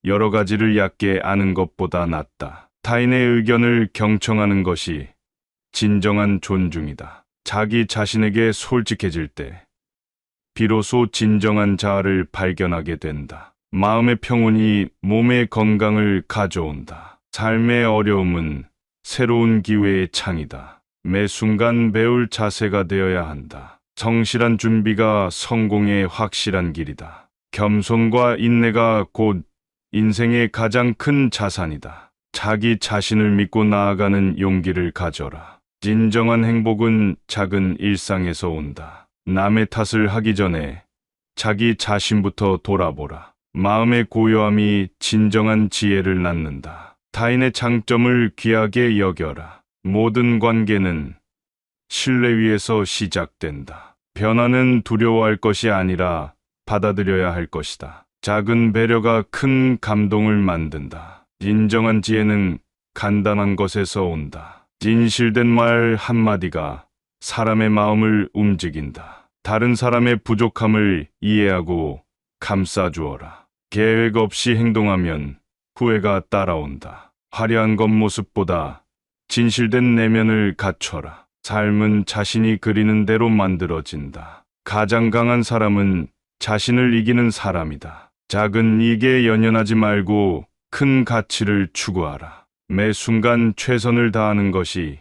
여러 가지를 얕게 아는 것보다 낫다. 타인의 의견을 경청하는 것이 진정한 존중이다. 자기 자신에게 솔직해질 때 비로소 진정한 자아를 발견하게 된다. 마음의 평온이 몸의 건강을 가져온다. 삶의 어려움은 새로운 기회의 창이다. 매 순간 배울 자세가 되어야 한다. 성실한 준비가 성공의 확실한 길이다. 겸손과 인내가 곧 인생의 가장 큰 자산이다. 자기 자신을 믿고 나아가는 용기를 가져라. 진정한 행복은 작은 일상에서 온다. 남의 탓을 하기 전에 자기 자신부터 돌아보라. 마음의 고요함이 진정한 지혜를 낳는다. 타인의 장점을 귀하게 여겨라. 모든 관계는 신뢰 위에서 시작된다. 변화는 두려워할 것이 아니라 받아들여야 할 것이다. 작은 배려가 큰 감동을 만든다. 진정한 지혜는 간단한 것에서 온다. 진실된 말 한마디가 사람의 마음을 움직인다. 다른 사람의 부족함을 이해하고 감싸주어라. 계획 없이 행동하면 후회가 따라온다. 화려한 겉모습보다 진실된 내면을 갖춰라. 삶은 자신이 그리는 대로 만들어진다. 가장 강한 사람은 자신을 이기는 사람이다. 작은 이익에 연연하지 말고 큰 가치를 추구하라. 매 순간 최선을 다하는 것이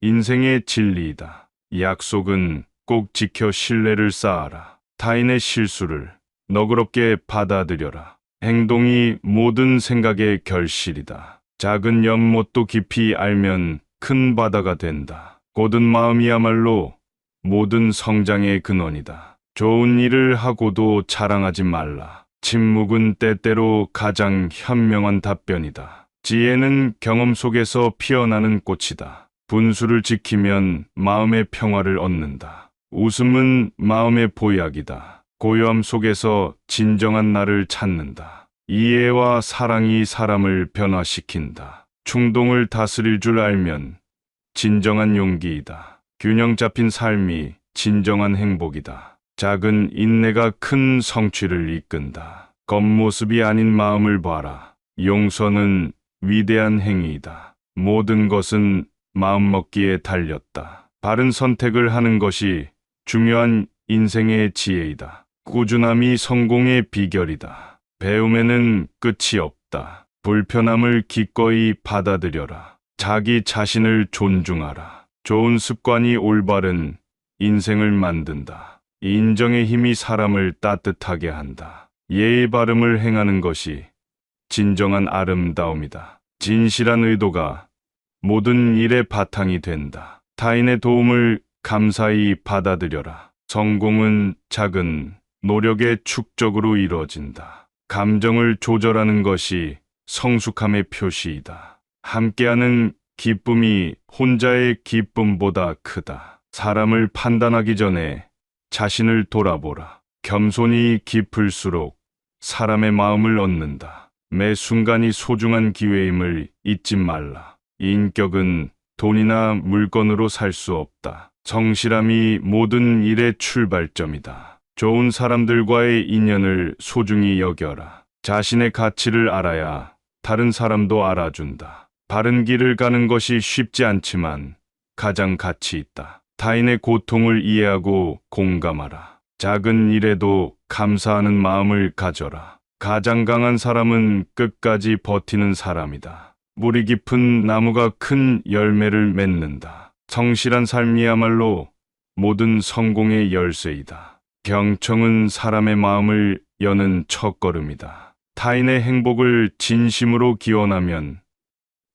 인생의 진리이다. 약속은 꼭 지켜 신뢰를 쌓아라. 타인의 실수를 너그럽게 받아들여라. 행동이 모든 생각의 결실이다. 작은 연못도 깊이 알면 큰 바다가 된다. 고든 마음이야말로 모든 성장의 근원이다. 좋은 일을 하고도 자랑하지 말라. 침묵은 때때로 가장 현명한 답변이다. 지혜는 경험 속에서 피어나는 꽃이다. 분수를 지키면 마음의 평화를 얻는다. 웃음은 마음의 보약이다. 고요함 속에서 진정한 나를 찾는다. 이해와 사랑이 사람을 변화시킨다. 충동을 다스릴 줄 알면 진정한 용기이다. 균형 잡힌 삶이 진정한 행복이다. 작은 인내가 큰 성취를 이끈다. 겉모습이 아닌 마음을 봐라. 용서는 위대한 행위이다. 모든 것은 마음먹기에 달렸다. 바른 선택을 하는 것이 중요한 인생의 지혜이다. 꾸준함이 성공의 비결이다. 배움에는 끝이 없다. 불편함을 기꺼이 받아들여라. 자기 자신을 존중하라. 좋은 습관이 올바른 인생을 만든다. 인정의 힘이 사람을 따뜻하게 한다. 예의 바름을 행하는 것이 진정한 아름다움이다. 진실한 의도가 모든 일의 바탕이 된다. 타인의 도움을 감사히 받아들여라. 성공은 작은 노력의 축적으로 이루어진다. 감정을 조절하는 것이 성숙함의 표시이다. 함께하는 기쁨이 혼자의 기쁨보다 크다. 사람을 판단하기 전에 자신을 돌아보라. 겸손이 깊을수록 사람의 마음을 얻는다. 매 순간이 소중한 기회임을 잊지 말라. 인격은 돈이나 물건으로 살 수 없다. 성실함이 모든 일의 출발점이다. 좋은 사람들과의 인연을 소중히 여겨라. 자신의 가치를 알아야 다른 사람도 알아준다. 바른 길을 가는 것이 쉽지 않지만 가장 가치 있다. 타인의 고통을 이해하고 공감하라. 작은 일에도 감사하는 마음을 가져라. 가장 강한 사람은 끝까지 버티는 사람이다. 물이 깊은 나무가 큰 열매를 맺는다. 성실한 삶이야말로 모든 성공의 열쇠이다. 경청은 사람의 마음을 여는 첫걸음이다. 타인의 행복을 진심으로 기원하면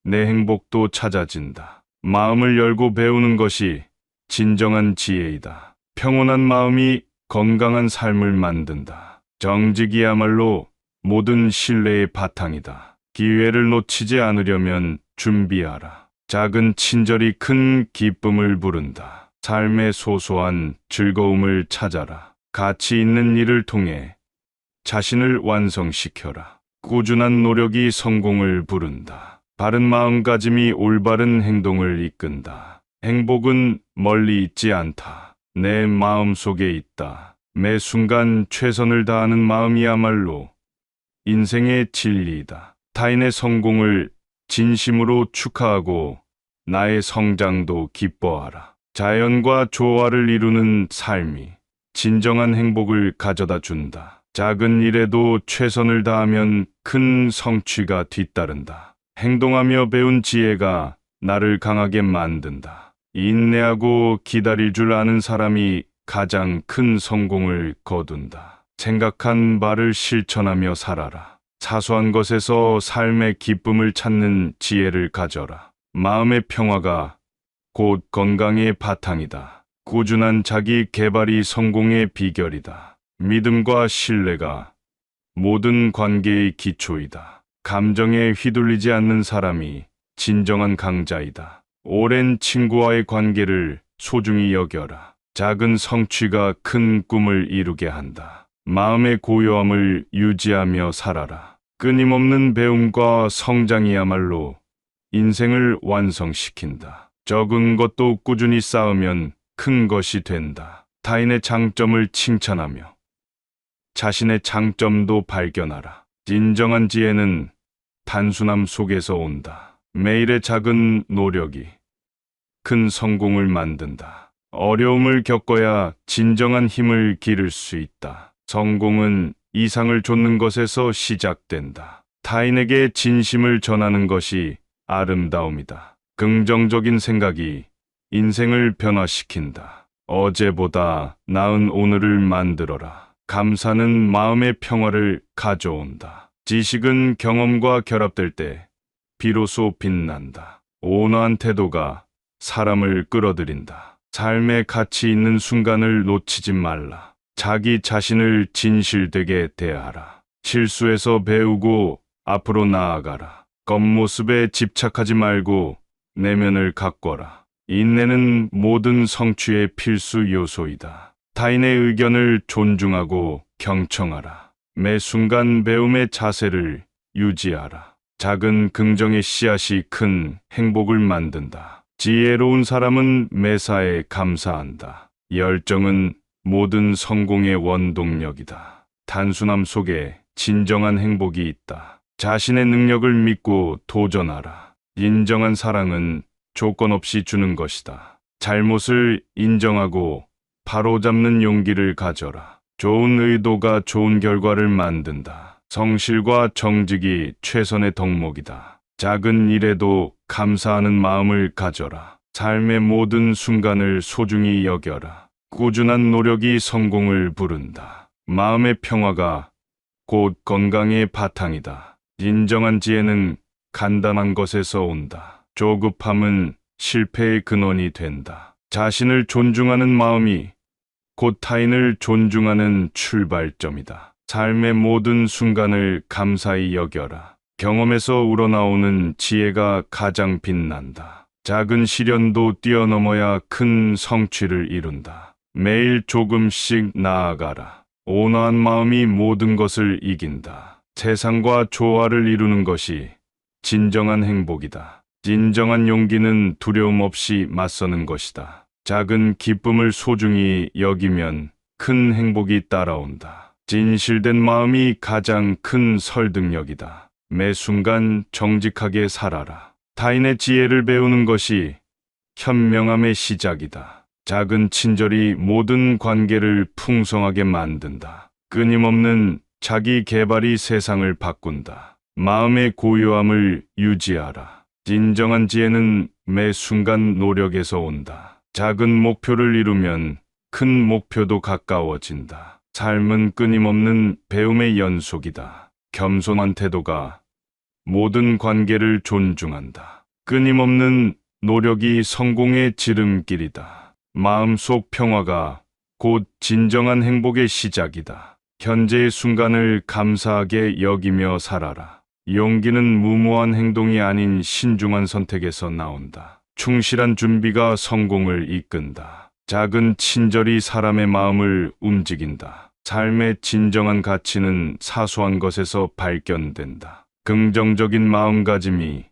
내 행복도 찾아진다. 마음을 열고 배우는 것이 진정한 지혜이다. 평온한 마음이 건강한 삶을 만든다. 정직이야말로 모든 신뢰의 바탕이다. 기회를 놓치지 않으려면 준비하라. 작은 친절이 큰 기쁨을 부른다. 삶의 소소한 즐거움을 찾아라. 가치 있는 일을 통해 자신을 완성시켜라. 꾸준한 노력이 성공을 부른다. 바른 마음가짐이 올바른 행동을 이끈다. 행복은 멀리 있지 않다. 내 마음 속에 있다. 매 순간 최선을 다하는 마음이야말로 인생의 진리이다. 타인의 성공을 진심으로 축하하고 나의 성장도 기뻐하라. 자연과 조화를 이루는 삶이 진정한 행복을 가져다 준다. 작은 일에도 최선을 다하면 큰 성취가 뒤따른다. 행동하며 배운 지혜가 나를 강하게 만든다. 인내하고 기다릴 줄 아는 사람이 가장 큰 성공을 거둔다. 생각한 바를 실천하며 살아라. 사소한 것에서 삶의 기쁨을 찾는 지혜를 가져라. 마음의 평화가 곧 건강의 바탕이다. 꾸준한 자기 개발이 성공의 비결이다. 믿음과 신뢰가 모든 관계의 기초이다. 감정에 휘둘리지 않는 사람이 진정한 강자이다. 오랜 친구와의 관계를 소중히 여겨라. 작은 성취가 큰 꿈을 이루게 한다. 마음의 고요함을 유지하며 살아라. 끊임없는 배움과 성장이야말로 인생을 완성시킨다. 적은 것도 꾸준히 쌓으면 큰 것이 된다. 타인의 장점을 칭찬하며 자신의 장점도 발견하라. 진정한 지혜는 단순함 속에서 온다. 매일의 작은 노력이 큰 성공을 만든다. 어려움을 겪어야 진정한 힘을 기를 수 있다. 성공은 이상을 좇는 것에서 시작된다. 타인에게 진심을 전하는 것이 아름다움이다. 긍정적인 생각이 인생을 변화시킨다. 어제보다 나은 오늘을 만들어라. 감사는 마음의 평화를 가져온다. 지식은 경험과 결합될 때 비로소 빛난다. 온화한 태도가 사람을 끌어들인다. 삶의 가치 있는 순간을 놓치지 말라. 자기 자신을 진실되게 대하라. 실수에서 배우고 앞으로 나아가라. 겉모습에 집착하지 말고 내면을 가꿔라. 인내는 모든 성취의 필수 요소이다. 타인의 의견을 존중하고 경청하라. 매 순간 배움의 자세를 유지하라. 작은 긍정의 씨앗이 큰 행복을 만든다. 지혜로운 사람은 매사에 감사한다. 열정은 모든 성공의 원동력이다. 단순함 속에 진정한 행복이 있다. 자신의 능력을 믿고 도전하라. 인정한 사랑은 조건 없이 주는 것이다. 잘못을 인정하고 바로잡는 용기를 가져라. 좋은 의도가 좋은 결과를 만든다. 성실과 정직이 최선의 덕목이다. 작은 일에도 감사하는 마음을 가져라. 삶의 모든 순간을 소중히 여겨라. 꾸준한 노력이 성공을 부른다. 마음의 평화가 곧 건강의 바탕이다. 진정한 지혜는 간단한 것에서 온다. 조급함은 실패의 근원이 된다. 자신을 존중하는 마음이 곧 타인을 존중하는 출발점이다. 삶의 모든 순간을 감사히 여겨라. 경험에서 우러나오는 지혜가 가장 빛난다. 작은 시련도 뛰어넘어야 큰 성취를 이룬다. 매일 조금씩 나아가라. 온화한 마음이 모든 것을 이긴다. 세상과 조화를 이루는 것이 진정한 행복이다. 진정한 용기는 두려움 없이 맞서는 것이다. 작은 기쁨을 소중히 여기면 큰 행복이 따라온다. 진실된 마음이 가장 큰 설득력이다. 매 순간 정직하게 살아라. 타인의 지혜를 배우는 것이 현명함의 시작이다. 작은 친절이 모든 관계를 풍성하게 만든다. 끊임없는 자기 개발이 세상을 바꾼다. 마음의 고요함을 유지하라. 진정한 지혜는 매 순간 노력에서 온다. 작은 목표를 이루면 큰 목표도 가까워진다. 삶은 끊임없는 배움의 연속이다. 겸손한 태도가 모든 관계를 존중한다. 끊임없는 노력이 성공의 지름길이다. 마음속 평화가 곧 진정한 행복의 시작이다. 현재의 순간을 감사하게 여기며 살아라. 용기는 무모한 행동이 아닌 신중한 선택에서 나온다. 충실한 준비가 성공을 이끈다. 작은 친절이 사람의 마음을 움직인다. 삶의 진정한 가치는 사소한 것에서 발견된다. 긍정적인 마음가짐이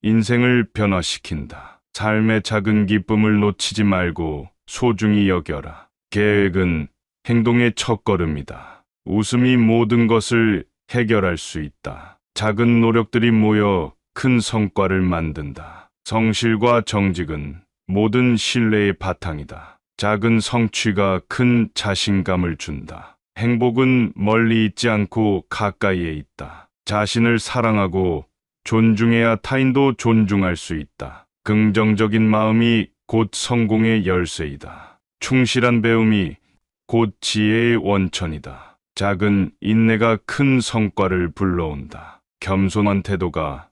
인생을 변화시킨다. 삶의 작은 기쁨을 놓치지 말고 소중히 여겨라. 계획은 행동의 첫걸음이다. 웃음이 모든 것을 해결할 수 있다. 작은 노력들이 모여 큰 성과를 만든다. 성실과 정직은 모든 신뢰의 바탕이다. 작은 성취가 큰 자신감을 준다. 행복은 멀리 있지 않고 가까이에 있다. 자신을 사랑하고 존중해야 타인도 존중할 수 있다. 긍정적인 마음이 곧 성공의 열쇠이다. 충실한 배움이 곧 지혜의 원천이다. 작은 인내가 큰 성과를 불러온다. 겸손한 태도가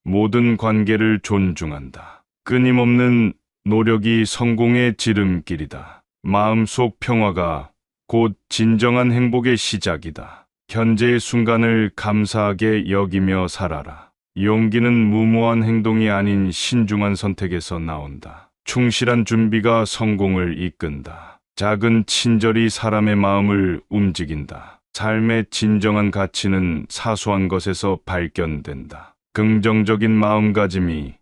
모든 관계를 존중한다. 끊임없는 노력이 성공의 지름길이다. 마음속 평화가 곧 진정한 행복의 시작이다. 현재의 순간을 감사하게 여기며 살아라. 용기는 무모한 행동이 아닌 신중한 선택에서 나온다. 충실한 준비가 성공을 이끈다. 작은 친절이 사람의 마음을 움직인다. 삶의 진정한 가치는 사소한 것에서 발견된다. 긍정적인 마음가짐이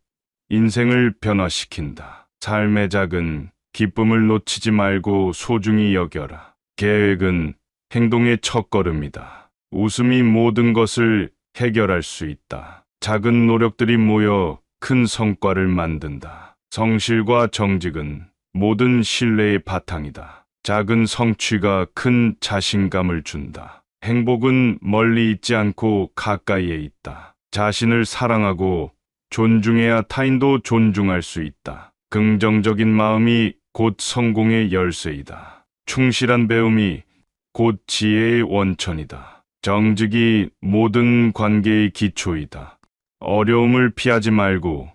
인생을 변화시킨다. 삶의 작은 기쁨을 놓치지 말고 소중히 여겨라. 계획은 행동의 첫걸음이다. 웃음이 모든 것을 해결할 수 있다. 작은 노력들이 모여 큰 성과를 만든다. 성실과 정직은 모든 신뢰의 바탕이다. 작은 성취가 큰 자신감을 준다. 행복은 멀리 있지 않고 가까이에 있다. 자신을 사랑하고 존중해야 타인도 존중할 수 있다. 긍정적인 마음이 곧 성공의 열쇠이다. 충실한 배움이 곧 지혜의 원천이다. 정직이 모든 관계의 기초이다. 어려움을 피하지 말고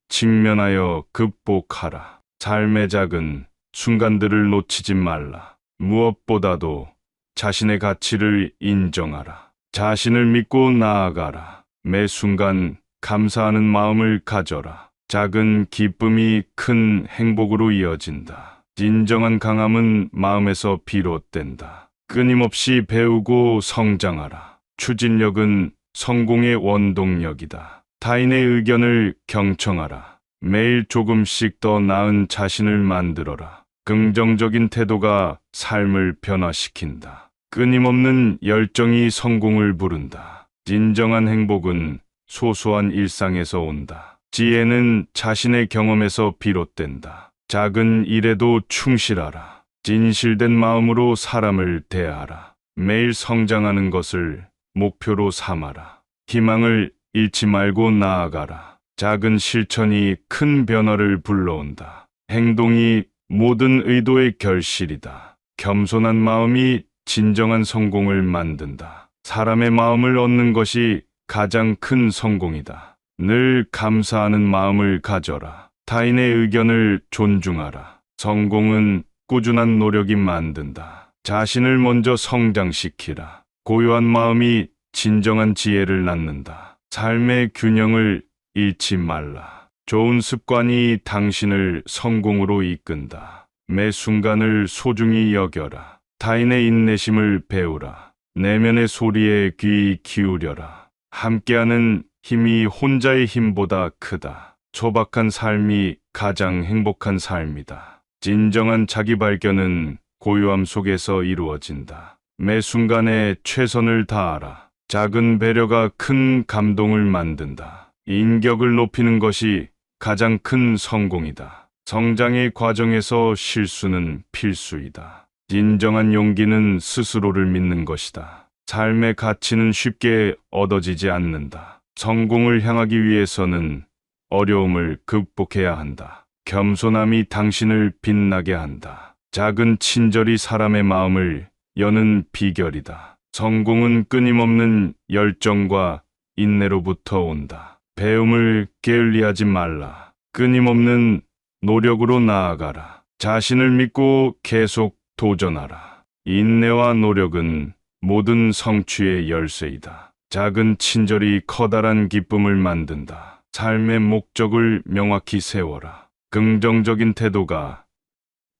직면하여 극복하라. 삶의 작은 순간들을 놓치지 말라. 무엇보다도 자신의 가치를 인정하라. 자신을 믿고 나아가라. 매 순간 감사하는 마음을 가져라. 작은 기쁨이 큰 행복으로 이어진다. 진정한 강함은 마음에서 비롯된다. 끊임없이 배우고 성장하라. 추진력은 성공의 원동력이다. 타인의 의견을 경청하라. 매일 조금씩 더 나은 자신을 만들어라. 긍정적인 태도가 삶을 변화시킨다. 끊임없는 열정이 성공을 부른다. 진정한 행복은 소소한 일상에서 온다. 지혜는 자신의 경험에서 비롯된다. 작은 일에도 충실하라. 진실된 마음으로 사람을 대하라. 매일 성장하는 것을 목표로 삼아라. 희망을 잃지 말고 나아가라. 작은 실천이 큰 변화를 불러온다. 행동이 모든 의도의 결실이다. 겸손한 마음이 진정한 성공을 만든다. 사람의 마음을 얻는 것이 가장 큰 성공이다. 늘 감사하는 마음을 가져라. 타인의 의견을 존중하라. 성공은 꾸준한 노력이 만든다. 자신을 먼저 성장시키라. 고요한 마음이 진정한 지혜를 낳는다. 삶의 균형을 잃지 말라. 좋은 습관이 당신을 성공으로 이끈다. 매 순간을 소중히 여겨라. 타인의 인내심을 배우라. 내면의 소리에 귀 기울여라. 함께하는 힘이 혼자의 힘보다 크다. 소박한 삶이 가장 행복한 삶이다. 진정한 자기 발견은 고요함 속에서 이루어진다. 매 순간에 최선을 다하라. 작은 배려가 큰 감동을 만든다. 인격을 높이는 것이 가장 큰 성공이다. 성장의 과정에서 실수는 필수이다. 진정한 용기는 스스로를 믿는 것이다. 삶의 가치는 쉽게 얻어지지 않는다. 성공을 향하기 위해서는 어려움을 극복해야 한다. 겸손함이 당신을 빛나게 한다. 작은 친절이 사람의 마음을 여는 비결이다. 성공은 끊임없는 열정과 인내로부터 온다. 배움을 게을리하지 말라. 끊임없는 노력으로 나아가라. 자신을 믿고 계속 도전하라. 인내와 노력은 모든 성취의 열쇠이다. 작은 친절이 커다란 기쁨을 만든다. 삶의 목적을 명확히 세워라. 긍정적인 태도가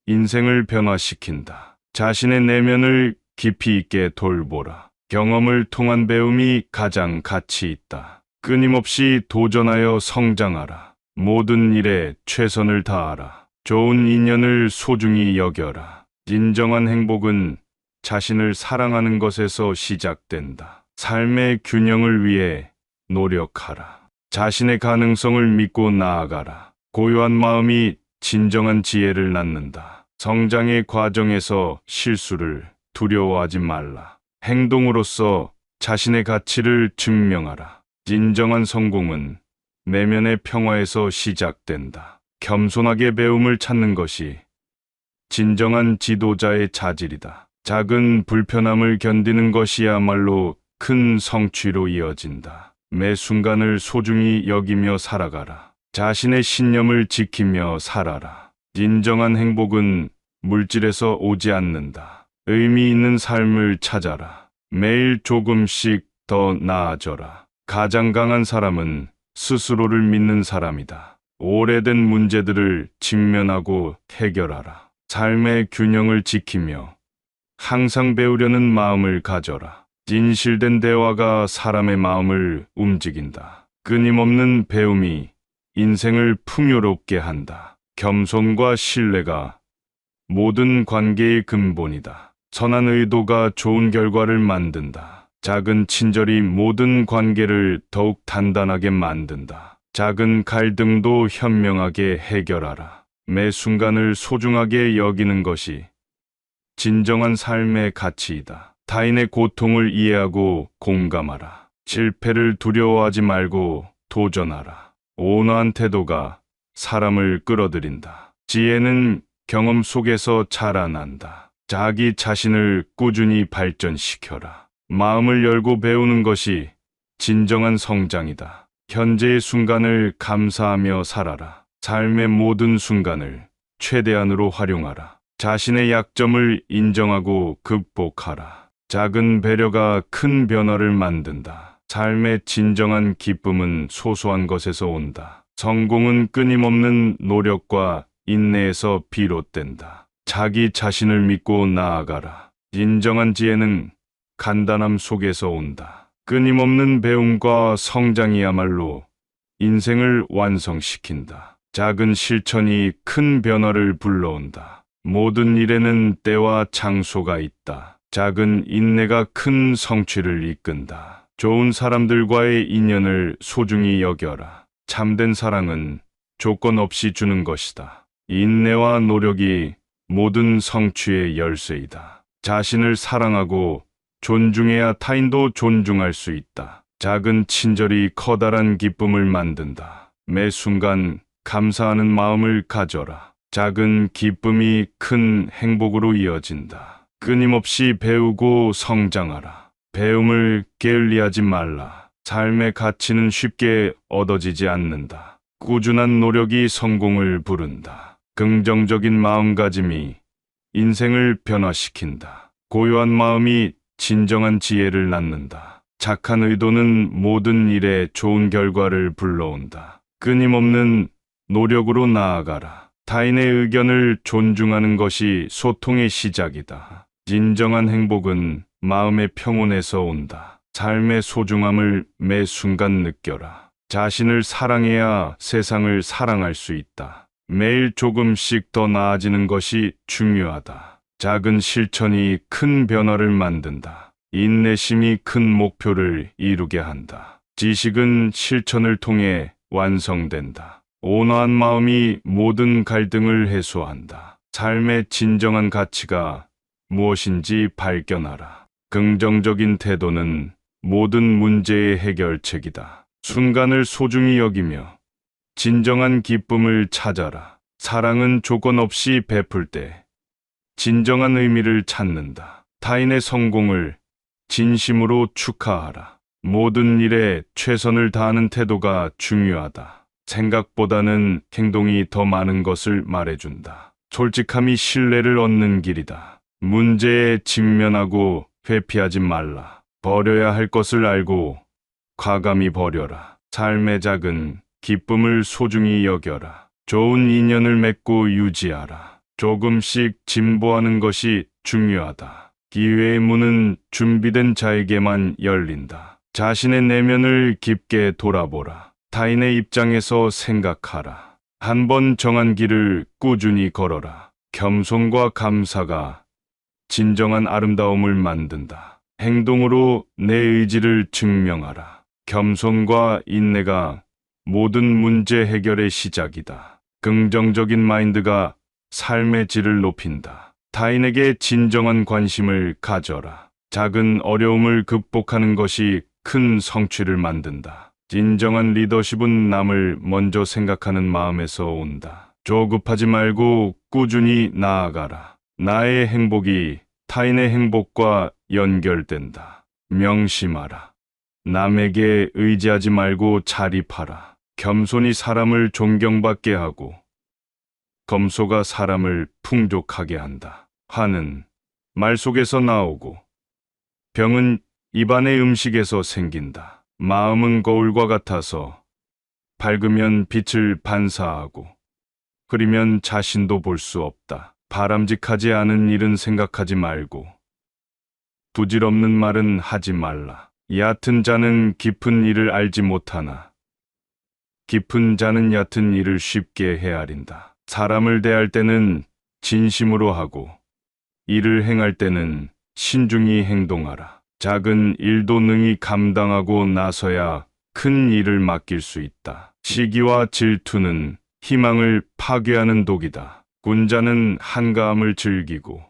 인생을 변화시킨다. 자신의 내면을 깊이 있게 돌보라. 경험을 통한 배움이 가장 가치 있다. 끊임없이 도전하여 성장하라. 모든 일에 최선을 다하라. 좋은 인연을 소중히 여겨라. 진정한 행복은 자신을 사랑하는 것에서 시작된다. 삶의 균형을 위해 노력하라. 자신의 가능성을 믿고 나아가라. 고요한 마음이 진정한 지혜를 낳는다. 성장의 과정에서 실수를 두려워하지 말라. 행동으로써 자신의 가치를 증명하라. 진정한 성공은 내면의 평화에서 시작된다. 겸손하게 배움을 찾는 것이 진정한 지도자의 자질이다. 작은 불편함을 견디는 것이야말로 큰 성취로 이어진다. 매 순간을 소중히 여기며 살아가라. 자신의 신념을 지키며 살아라. 진정한 행복은 물질에서 오지 않는다. 의미 있는 삶을 찾아라. 매일 조금씩 더 나아져라. 가장 강한 사람은 스스로를 믿는 사람이다. 오래된 문제들을 직면하고 해결하라. 삶의 균형을 지키며 항상 배우려는 마음을 가져라. 진실된 대화가 사람의 마음을 움직인다. 끊임없는 배움이 인생을 풍요롭게 한다. 겸손과 신뢰가 모든 관계의 근본이다. 선한 의도가 좋은 결과를 만든다. 작은 친절이 모든 관계를 더욱 단단하게 만든다. 작은 갈등도 현명하게 해결하라. 매 순간을 소중하게 여기는 것이 진정한 삶의 가치이다. 타인의 고통을 이해하고 공감하라. 실패를 두려워하지 말고 도전하라. 온화한 태도가 사람을 끌어들인다. 지혜는 경험 속에서 자라난다. 자기 자신을 꾸준히 발전시켜라. 마음을 열고 배우는 것이 진정한 성장이다. 현재의 순간을 감사하며 살아라. 삶의 모든 순간을 최대한으로 활용하라. 자신의 약점을 인정하고 극복하라. 작은 배려가 큰 변화를 만든다. 삶의 진정한 기쁨은 소소한 것에서 온다. 성공은 끊임없는 노력과 인내에서 비롯된다. 자기 자신을 믿고 나아가라. 진정한 지혜는 간단함 속에서 온다. 끊임없는 배움과 성장이야말로 인생을 완성시킨다. 작은 실천이 큰 변화를 불러온다. 모든 일에는 때와 장소가 있다. 작은 인내가 큰 성취를 이끈다. 좋은 사람들과의 인연을 소중히 여겨라. 참된 사랑은 조건 없이 주는 것이다. 인내와 노력이 모든 성취의 열쇠이다. 자신을 사랑하고 존중해야 타인도 존중할 수 있다. 작은 친절이 커다란 기쁨을 만든다. 매 순간 감사하는 마음을 가져라. 작은 기쁨이 큰 행복으로 이어진다. 끊임없이 배우고 성장하라. 배움을 게을리하지 말라. 삶의 가치는 쉽게 얻어지지 않는다. 꾸준한 노력이 성공을 부른다. 긍정적인 마음가짐이 인생을 변화시킨다. 고요한 마음이 진정한 지혜를 낳는다. 착한 의도는 모든 일에 좋은 결과를 불러온다. 끊임없는 노력으로 나아가라. 타인의 의견을 존중하는 것이 소통의 시작이다. 진정한 행복은 마음의 평온에서 온다. 삶의 소중함을 매 순간 느껴라. 자신을 사랑해야 세상을 사랑할 수 있다. 매일 조금씩 더 나아지는 것이 중요하다. 작은 실천이 큰 변화를 만든다. 인내심이 큰 목표를 이루게 한다. 지식은 실천을 통해 완성된다. 온화한 마음이 모든 갈등을 해소한다. 삶의 진정한 가치가 무엇인지 발견하라. 긍정적인 태도는 모든 문제의 해결책이다. 순간을 소중히 여기며 진정한 기쁨을 찾아라. 사랑은 조건 없이 베풀 때 진정한 의미를 찾는다. 타인의 성공을 진심으로 축하하라. 모든 일에 최선을 다하는 태도가 중요하다. 생각보다는 행동이 더 많은 것을 말해준다. 솔직함이 신뢰를 얻는 길이다. 문제에 직면하고 회피하지 말라. 버려야 할 것을 알고 과감히 버려라. 삶의 작은 기쁨을 소중히 여겨라. 좋은 인연을 맺고 유지하라. 조금씩 진보하는 것이 중요하다. 기회의 문은 준비된 자에게만 열린다. 자신의 내면을 깊게 돌아보라. 타인의 입장에서 생각하라. 한 번 정한 길을 꾸준히 걸어라. 겸손과 감사가 진정한 아름다움을 만든다. 행동으로 내 의지를 증명하라. 겸손과 인내가 모든 문제 해결의 시작이다. 긍정적인 마인드가 삶의 질을 높인다. 타인에게 진정한 관심을 가져라. 작은 어려움을 극복하는 것이 큰 성취를 만든다. 진정한 리더십은 남을 먼저 생각하는 마음에서 온다. 조급하지 말고 꾸준히 나아가라. 나의 행복이 타인의 행복과 연결된다. 명심하라. 남에게 의지하지 말고 자립하라. 겸손이 사람을 존경받게 하고 검소가 사람을 풍족하게 한다. 화는 말 속에서 나오고 병은 입안의 음식에서 생긴다. 마음은 거울과 같아서 밝으면 빛을 반사하고 흐리면 자신도 볼 수 없다. 바람직하지 않은 일은 생각하지 말고 부질없는 말은 하지 말라. 얕은 자는 깊은 일을 알지 못하나 깊은 자는 얕은 일을 쉽게 헤아린다. 사람을 대할 때는 진심으로 하고 일을 행할 때는 신중히 행동하라. 작은 일도 능히 감당하고 나서야 큰 일을 맡길 수 있다. 시기와 질투는 희망을 파괴하는 독이다. 군자는 한가함을 즐기고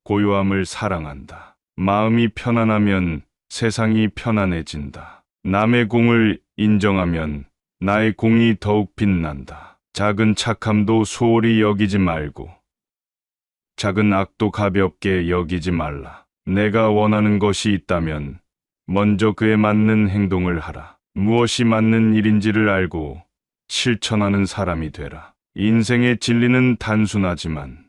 고요함을 사랑한다. 마음이 편안하면 세상이 편안해진다. 남의 공을 인정하면 나의 공이 더욱 빛난다. 작은 착함도 소홀히 여기지 말고 작은 악도 가볍게 여기지 말라. 내가 원하는 것이 있다면 먼저 그에 맞는 행동을 하라. 무엇이 맞는 일인지를 알고 실천하는 사람이 되라. 인생의 진리는 단순하지만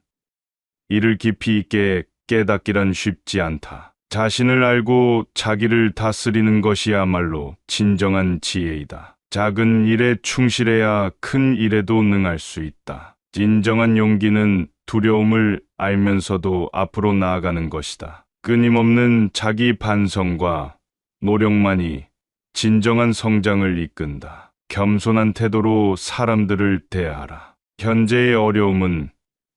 이를 깊이 있게 깨닫기란 쉽지 않다. 자신을 알고 자기를 다스리는 것이야말로 진정한 지혜이다. 작은 일에 충실해야 큰 일에도 능할 수 있다. 진정한 용기는 두려움을 알면서도 앞으로 나아가는 것이다. 끊임없는 자기 반성과 노력만이 진정한 성장을 이끈다. 겸손한 태도로 사람들을 대하라. 현재의 어려움은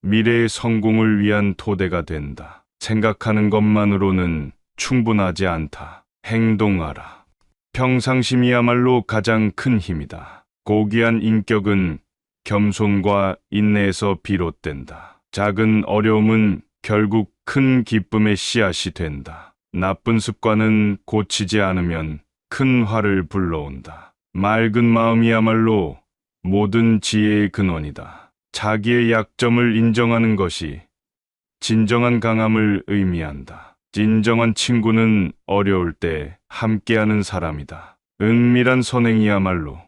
미래의 성공을 위한 토대가 된다. 생각하는 것만으로는 충분하지 않다. 행동하라. 평상심이야말로 가장 큰 힘이다. 고귀한 인격은 겸손과 인내에서 비롯된다. 작은 어려움은 결국 큰 기쁨의 씨앗이 된다. 나쁜 습관은 고치지 않으면 큰 화를 불러온다. 맑은 마음이야말로 모든 지혜의 근원이다. 자기의 약점을 인정하는 것이 진정한 강함을 의미한다. 진정한 친구는 어려울 때 함께하는 사람이다. 은밀한 선행이야말로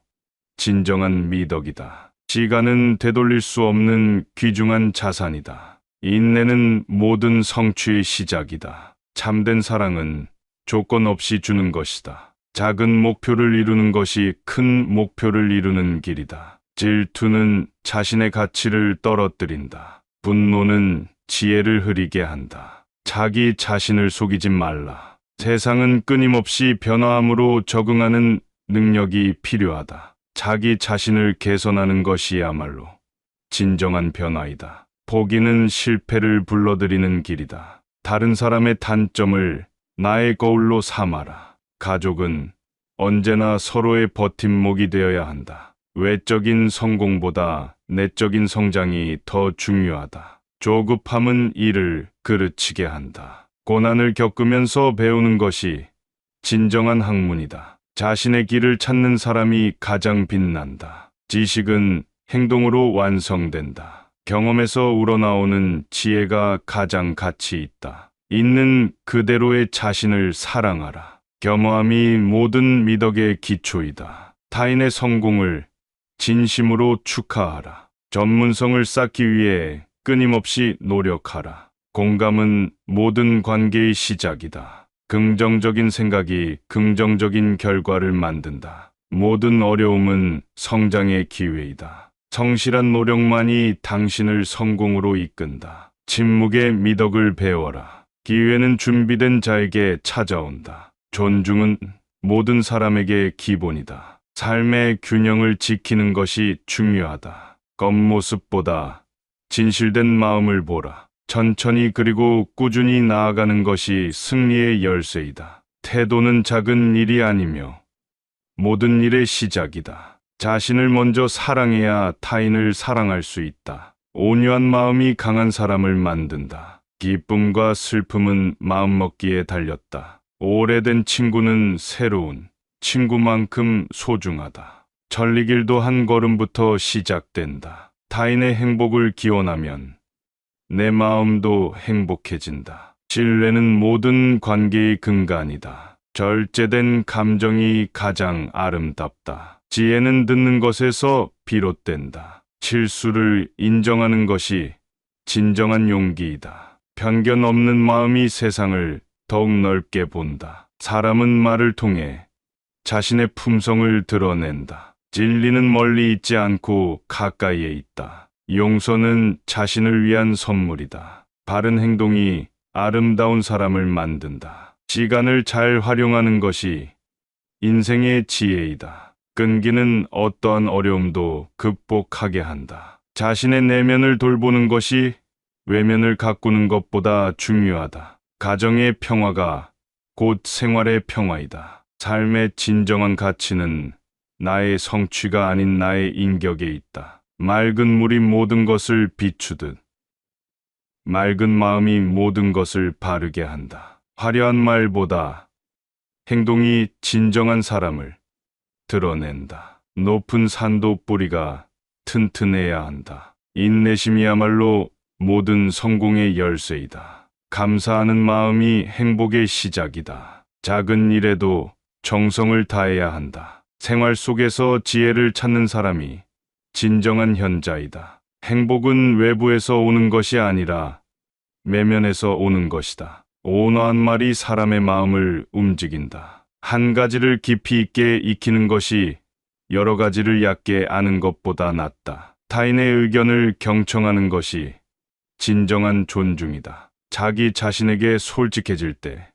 진정한 미덕이다. 시간은 되돌릴 수 없는 귀중한 자산이다. 인내는 모든 성취의 시작이다. 참된 사랑은 조건 없이 주는 것이다. 작은 목표를 이루는 것이 큰 목표를 이루는 길이다. 질투는 자신의 가치를 떨어뜨린다. 분노는 지혜를 흐리게 한다. 자기 자신을 속이지 말라. 세상은 끊임없이 변화함으로 적응하는 능력이 필요하다. 자기 자신을 개선하는 것이야말로 진정한 변화이다. 포기는 실패를 불러들이는 길이다. 다른 사람의 단점을 나의 거울로 삼아라. 가족은 언제나 서로의 버팀목이 되어야 한다. 외적인 성공보다 내적인 성장이 더 중요하다. 조급함은 일을 그르치게 한다. 고난을 겪으면서 배우는 것이 진정한 학문이다. 자신의 길을 찾는 사람이 가장 빛난다. 지식은 행동으로 완성된다. 경험에서 우러나오는 지혜가 가장 가치 있다. 있는 그대로의 자신을 사랑하라. 겸허함이 모든 미덕의 기초이다. 타인의 성공을 진심으로 축하하라. 전문성을 쌓기 위해 끊임없이 노력하라. 공감은 모든 관계의 시작이다. 긍정적인 생각이 긍정적인 결과를 만든다. 모든 어려움은 성장의 기회이다. 성실한 노력만이 당신을 성공으로 이끈다. 침묵의 미덕을 배워라. 기회는 준비된 자에게 찾아온다. 존중은 모든 사람에게 기본이다. 삶의 균형을 지키는 것이 중요하다. 겉모습보다 진실된 마음을 보라. 천천히 그리고 꾸준히 나아가는 것이 승리의 열쇠이다. 태도는 작은 일이 아니며 모든 일의 시작이다. 자신을 먼저 사랑해야 타인을 사랑할 수 있다. 온유한 마음이 강한 사람을 만든다. 기쁨과 슬픔은 마음먹기에 달렸다. 오래된 친구는 새로운 친구만큼 소중하다. 천리길도 한 걸음부터 시작된다. 타인의 행복을 기원하면 내 마음도 행복해진다. 신뢰는 모든 관계의 근간이다. 절제된 감정이 가장 아름답다. 지혜는 듣는 것에서 비롯된다. 실수를 인정하는 것이 진정한 용기이다. 편견 없는 마음이 세상을 더욱 넓게 본다. 사람은 말을 통해 자신의 품성을 드러낸다. 진리는 멀리 있지 않고 가까이에 있다. 용서는 자신을 위한 선물이다. 바른 행동이 아름다운 사람을 만든다. 시간을 잘 활용하는 것이 인생의 지혜이다. 끈기는 어떠한 어려움도 극복하게 한다. 자신의 내면을 돌보는 것이 외면을 가꾸는 것보다 중요하다. 가정의 평화가 곧 생활의 평화이다. 삶의 진정한 가치는 나의 성취가 아닌 나의 인격에 있다. 맑은 물이 모든 것을 비추듯 맑은 마음이 모든 것을 바르게 한다. 화려한 말보다 행동이 진정한 사람을 드러낸다. 높은 산도 뿌리가 튼튼해야 한다. 인내심이야말로 모든 성공의 열쇠이다. 감사하는 마음이 행복의 시작이다. 작은 일에도 정성을 다해야 한다. 생활 속에서 지혜를 찾는 사람이 진정한 현자이다. 행복은 외부에서 오는 것이 아니라 내면에서 오는 것이다. 온화한 말이 사람의 마음을 움직인다. 한 가지를 깊이 있게 익히는 것이 여러 가지를 얕게 아는 것보다 낫다. 타인의 의견을 경청하는 것이 진정한 존중이다. 자기 자신에게 솔직해질 때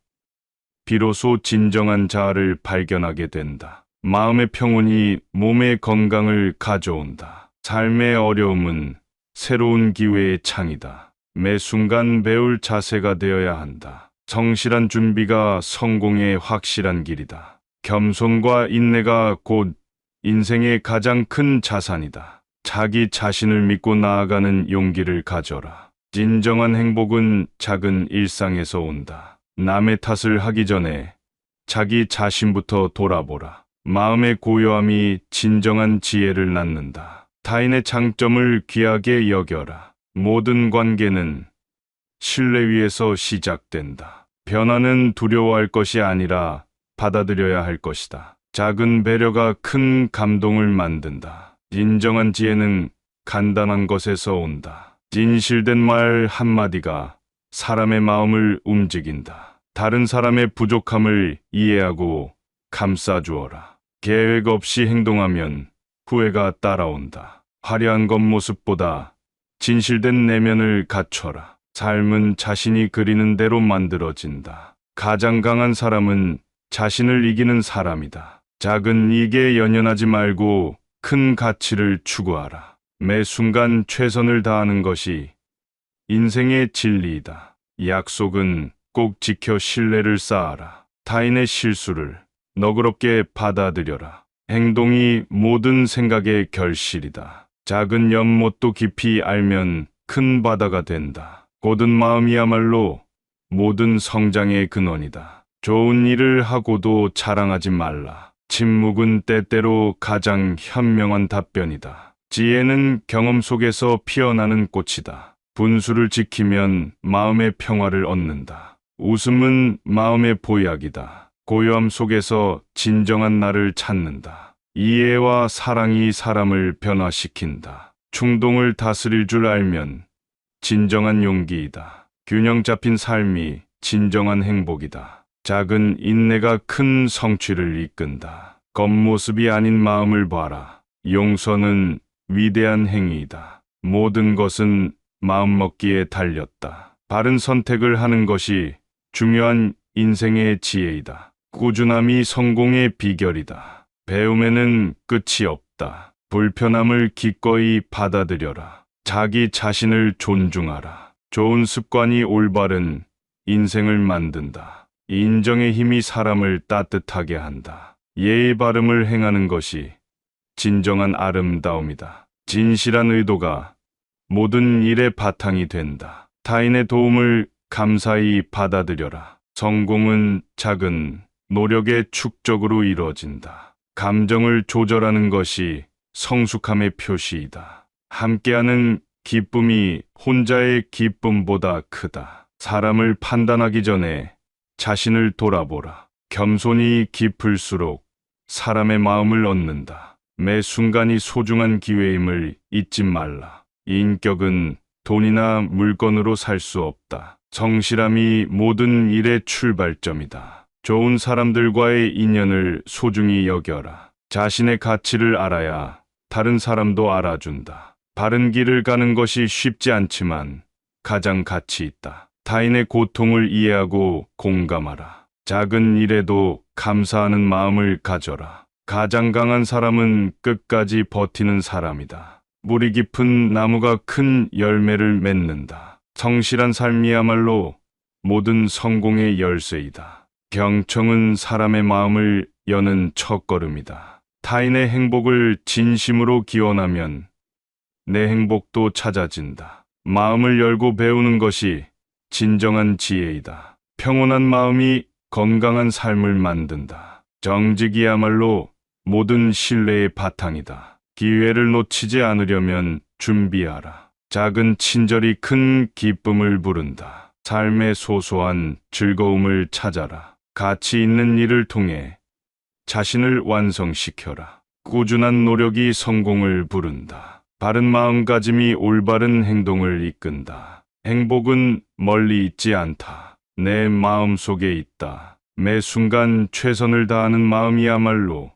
비로소 진정한 자아를 발견하게 된다. 마음의 평온이 몸의 건강을 가져온다. 삶의 어려움은 새로운 기회의 창이다. 매 순간 배울 자세가 되어야 한다. 성실한 준비가 성공의 확실한 길이다. 겸손과 인내가 곧 인생의 가장 큰 자산이다. 자기 자신을 믿고 나아가는 용기를 가져라. 진정한 행복은 작은 일상에서 온다. 남의 탓을 하기 전에 자기 자신부터 돌아보라. 마음의 고요함이 진정한 지혜를 낳는다. 타인의 장점을 귀하게 여겨라. 모든 관계는 신뢰 위에서 시작된다. 변화는 두려워할 것이 아니라 받아들여야 할 것이다. 작은 배려가 큰 감동을 만든다. 진정한 지혜는 간단한 것에서 온다. 진실된 말 한마디가 사람의 마음을 움직인다. 다른 사람의 부족함을 이해하고 감싸주어라. 계획 없이 행동하면 후회가 따라온다. 화려한 겉모습보다 진실된 내면을 갖춰라. 삶은 자신이 그리는 대로 만들어진다. 가장 강한 사람은 자신을 이기는 사람이다. 작은 이익에 연연하지 말고 큰 가치를 추구하라. 매 순간 최선을 다하는 것이 인생의 진리이다. 약속은 꼭 지켜 신뢰를 쌓아라. 타인의 실수를 너그럽게 받아들여라. 행동이 모든 생각의 결실이다. 작은 연못도 깊이 알면 큰 바다가 된다. 고든 마음이야말로 모든 성장의 근원이다. 좋은 일을 하고도 자랑하지 말라. 침묵은 때때로 가장 현명한 답변이다. 지혜는 경험 속에서 피어나는 꽃이다. 분수를 지키면 마음의 평화를 얻는다. 웃음은 마음의 보약이다. 고요함 속에서 진정한 나를 찾는다. 이해와 사랑이 사람을 변화시킨다. 충동을 다스릴 줄 알면 진정한 용기이다. 균형 잡힌 삶이 진정한 행복이다. 작은 인내가 큰 성취를 이끈다. 겉모습이 아닌 마음을 봐라. 용서는 위대한 행위이다. 모든 것은 마음먹기에 달렸다. 바른 선택을 하는 것이 중요한 인생의 지혜이다. 꾸준함이 성공의 비결이다. 배움에는 끝이 없다. 불편함을 기꺼이 받아들여라. 자기 자신을 존중하라. 좋은 습관이 올바른 인생을 만든다. 인정의 힘이 사람을 따뜻하게 한다. 예의 바름을 행하는 것이 진정한 아름다움이다. 진실한 의도가 모든 일의 바탕이 된다. 타인의 도움을 감사히 받아들여라. 성공은 작은 노력의 축적으로 이루어진다. 감정을 조절하는 것이 성숙함의 표시이다. 함께하는 기쁨이 혼자의 기쁨보다 크다. 사람을 판단하기 전에 자신을 돌아보라. 겸손이 깊을수록 사람의 마음을 얻는다. 매 순간이 소중한 기회임을 잊지 말라. 인격은 돈이나 물건으로 살 수 없다. 성실함이 모든 일의 출발점이다. 좋은 사람들과의 인연을 소중히 여겨라. 자신의 가치를 알아야 다른 사람도 알아준다. 바른 길을 가는 것이 쉽지 않지만 가장 가치 있다. 타인의 고통을 이해하고 공감하라. 작은 일에도 감사하는 마음을 가져라. 가장 강한 사람은 끝까지 버티는 사람이다. 물이 깊은 나무가 큰 열매를 맺는다. 성실한 삶이야말로 모든 성공의 열쇠이다. 경청은 사람의 마음을 여는 첫걸음이다. 타인의 행복을 진심으로 기원하면 내 행복도 찾아진다. 마음을 열고 배우는 것이 진정한 지혜이다. 평온한 마음이 건강한 삶을 만든다. 정직이야말로 모든 신뢰의 바탕이다. 기회를 놓치지 않으려면 준비하라. 작은 친절이 큰 기쁨을 부른다. 삶의 소소한 즐거움을 찾아라. 가치 있는 일을 통해 자신을 완성시켜라. 꾸준한 노력이 성공을 부른다. 바른 마음가짐이 올바른 행동을 이끈다. 행복은 멀리 있지 않다. 내 마음 속에 있다. 매 순간 최선을 다하는 마음이야말로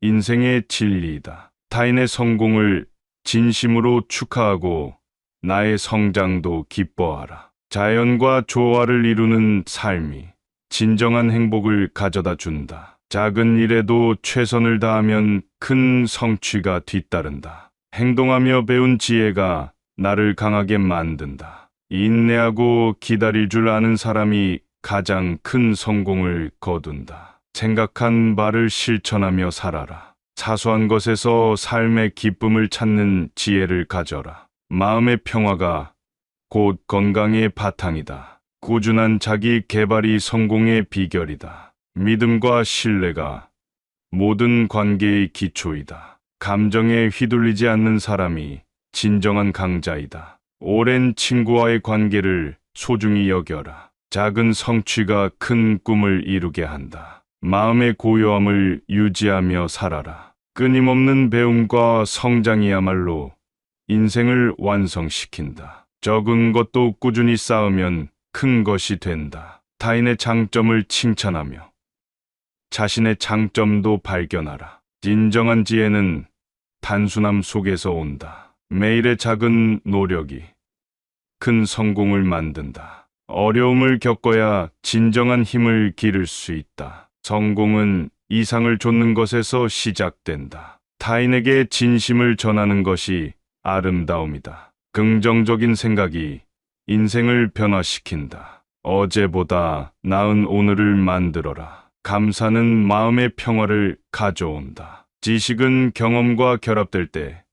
인생의 진리이다. 타인의 성공을 진심으로 축하하고 나의 성장도 기뻐하라. 자연과 조화를 이루는 삶이 진정한 행복을 가져다 준다. 작은 일에도 최선을 다하면 큰 성취가 뒤따른다. 행동하며 배운 지혜가 나를 강하게 만든다. 인내하고 기다릴 줄 아는 사람이 가장 큰 성공을 거둔다. 생각한 바를 실천하며 살아라. 사소한 것에서 삶의 기쁨을 찾는 지혜를 가져라. 마음의 평화가 곧 건강의 바탕이다. 꾸준한 자기 개발이 성공의 비결이다. 믿음과 신뢰가 모든 관계의 기초이다. 감정에 휘둘리지 않는 사람이 진정한 강자이다. 오랜 친구와의 관계를 소중히 여겨라. 작은 성취가 큰 꿈을 이루게 한다. 마음의 고요함을 유지하며 살아라. 끊임없는 배움과 성장이야말로 인생을 완성시킨다. 적은 것도 꾸준히 쌓으면 큰 것이 된다. 타인의 장점을 칭찬하며 자신의 장점도 발견하라. 진정한 지혜는 단순함 속에서 온다. 매일의 작은 노력이 큰 성공을 만든다. 어려움을 겪어야 진정한 힘을 기를 수 있다. 성공은 이상을 좇는 것에서 시작된다. 타인에게 진심을 전하는 것이 아름다움이다. 긍정적인 생각이 인생을 변화시킨다. 어제보다 나은 오늘을 만들어라. 감사는 마음의 평화를 가져온다. 지식은 경험과 결합될 때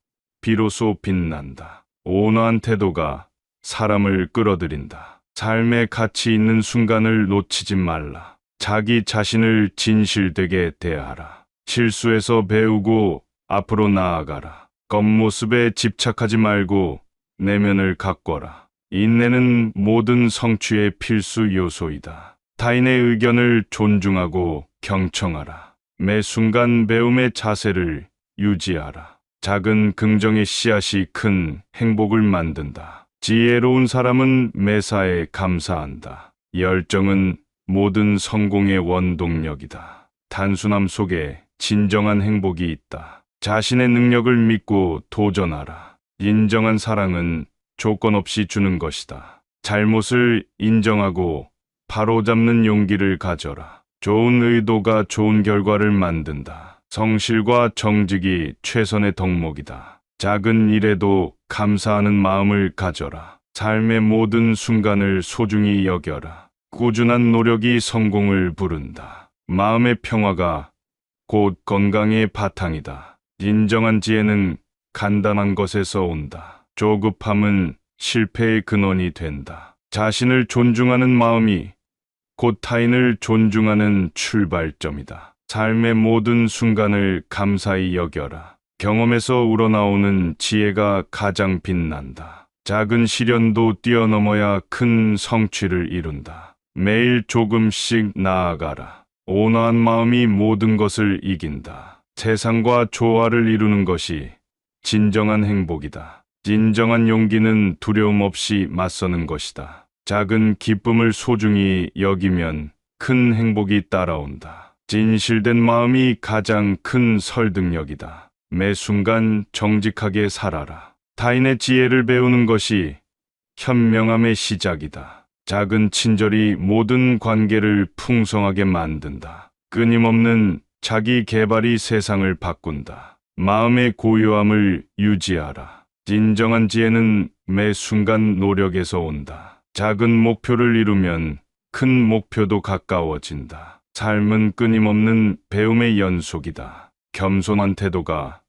비로소 빛난다. 온화한 태도가 사람을 끌어들인다. 삶의 가치 있는 순간을 놓치지 말라. 자기 자신을 진실되게 대하라. 실수에서 배우고 앞으로 나아가라. 겉모습에 집착하지 말고 내면을 가꿔라. 인내는 모든 성취의 필수 요소이다. 타인의 의견을 존중하고 경청하라. 매 순간 배움의 자세를 유지하라. 작은 긍정의 씨앗이 큰 행복을 만든다. 지혜로운 사람은 매사에 감사한다. 열정은 모든 성공의 원동력이다. 단순함 속에 진정한 행복이 있다. 자신의 능력을 믿고 도전하라. 인정한 사랑은 조건 없이 주는 것이다. 잘못을 인정하고 바로잡는 용기를 가져라. 좋은 의도가 좋은 결과를 만든다. 성실과 정직이 최선의 덕목이다. 작은 일에도 감사하는 마음을 가져라. 삶의 모든 순간을 소중히 여겨라. 꾸준한 노력이 성공을 부른다. 마음의 평화가 곧 건강의 바탕이다. 진정한 지혜는 간단한 것에서 온다. 조급함은 실패의 근원이 된다. 자신을 존중하는 마음이 곧 타인을 존중하는 출발점이다. 삶의 모든 순간을 감사히 여겨라. 경험에서 우러나오는 지혜가 가장 빛난다. 작은 시련도 뛰어넘어야 큰 성취를 이룬다. 매일 조금씩 나아가라. 온화한 마음이 모든 것을 이긴다. 세상과 조화를 이루는 것이 진정한 행복이다. 진정한 용기는 두려움 없이 맞서는 것이다. 작은 기쁨을 소중히 여기면 큰 행복이 따라온다. 진실된 마음이 가장 큰 설득력이다. 매 순간 정직하게 살아라. 타인의 지혜를 배우는 것이 현명함의 시작이다. 작은 친절이 모든 관계를 풍성하게 만든다. 끊임없는 자기 개발이 세상을 바꾼다. 마음의 고요함을 유지하라. 진정한 지혜는 매 순간 노력에서 온다. 작은 목표를 이루면 큰 목표도 가까워진다. 삶은 끊임없는 배움의 연속이다. 겸손한 태도가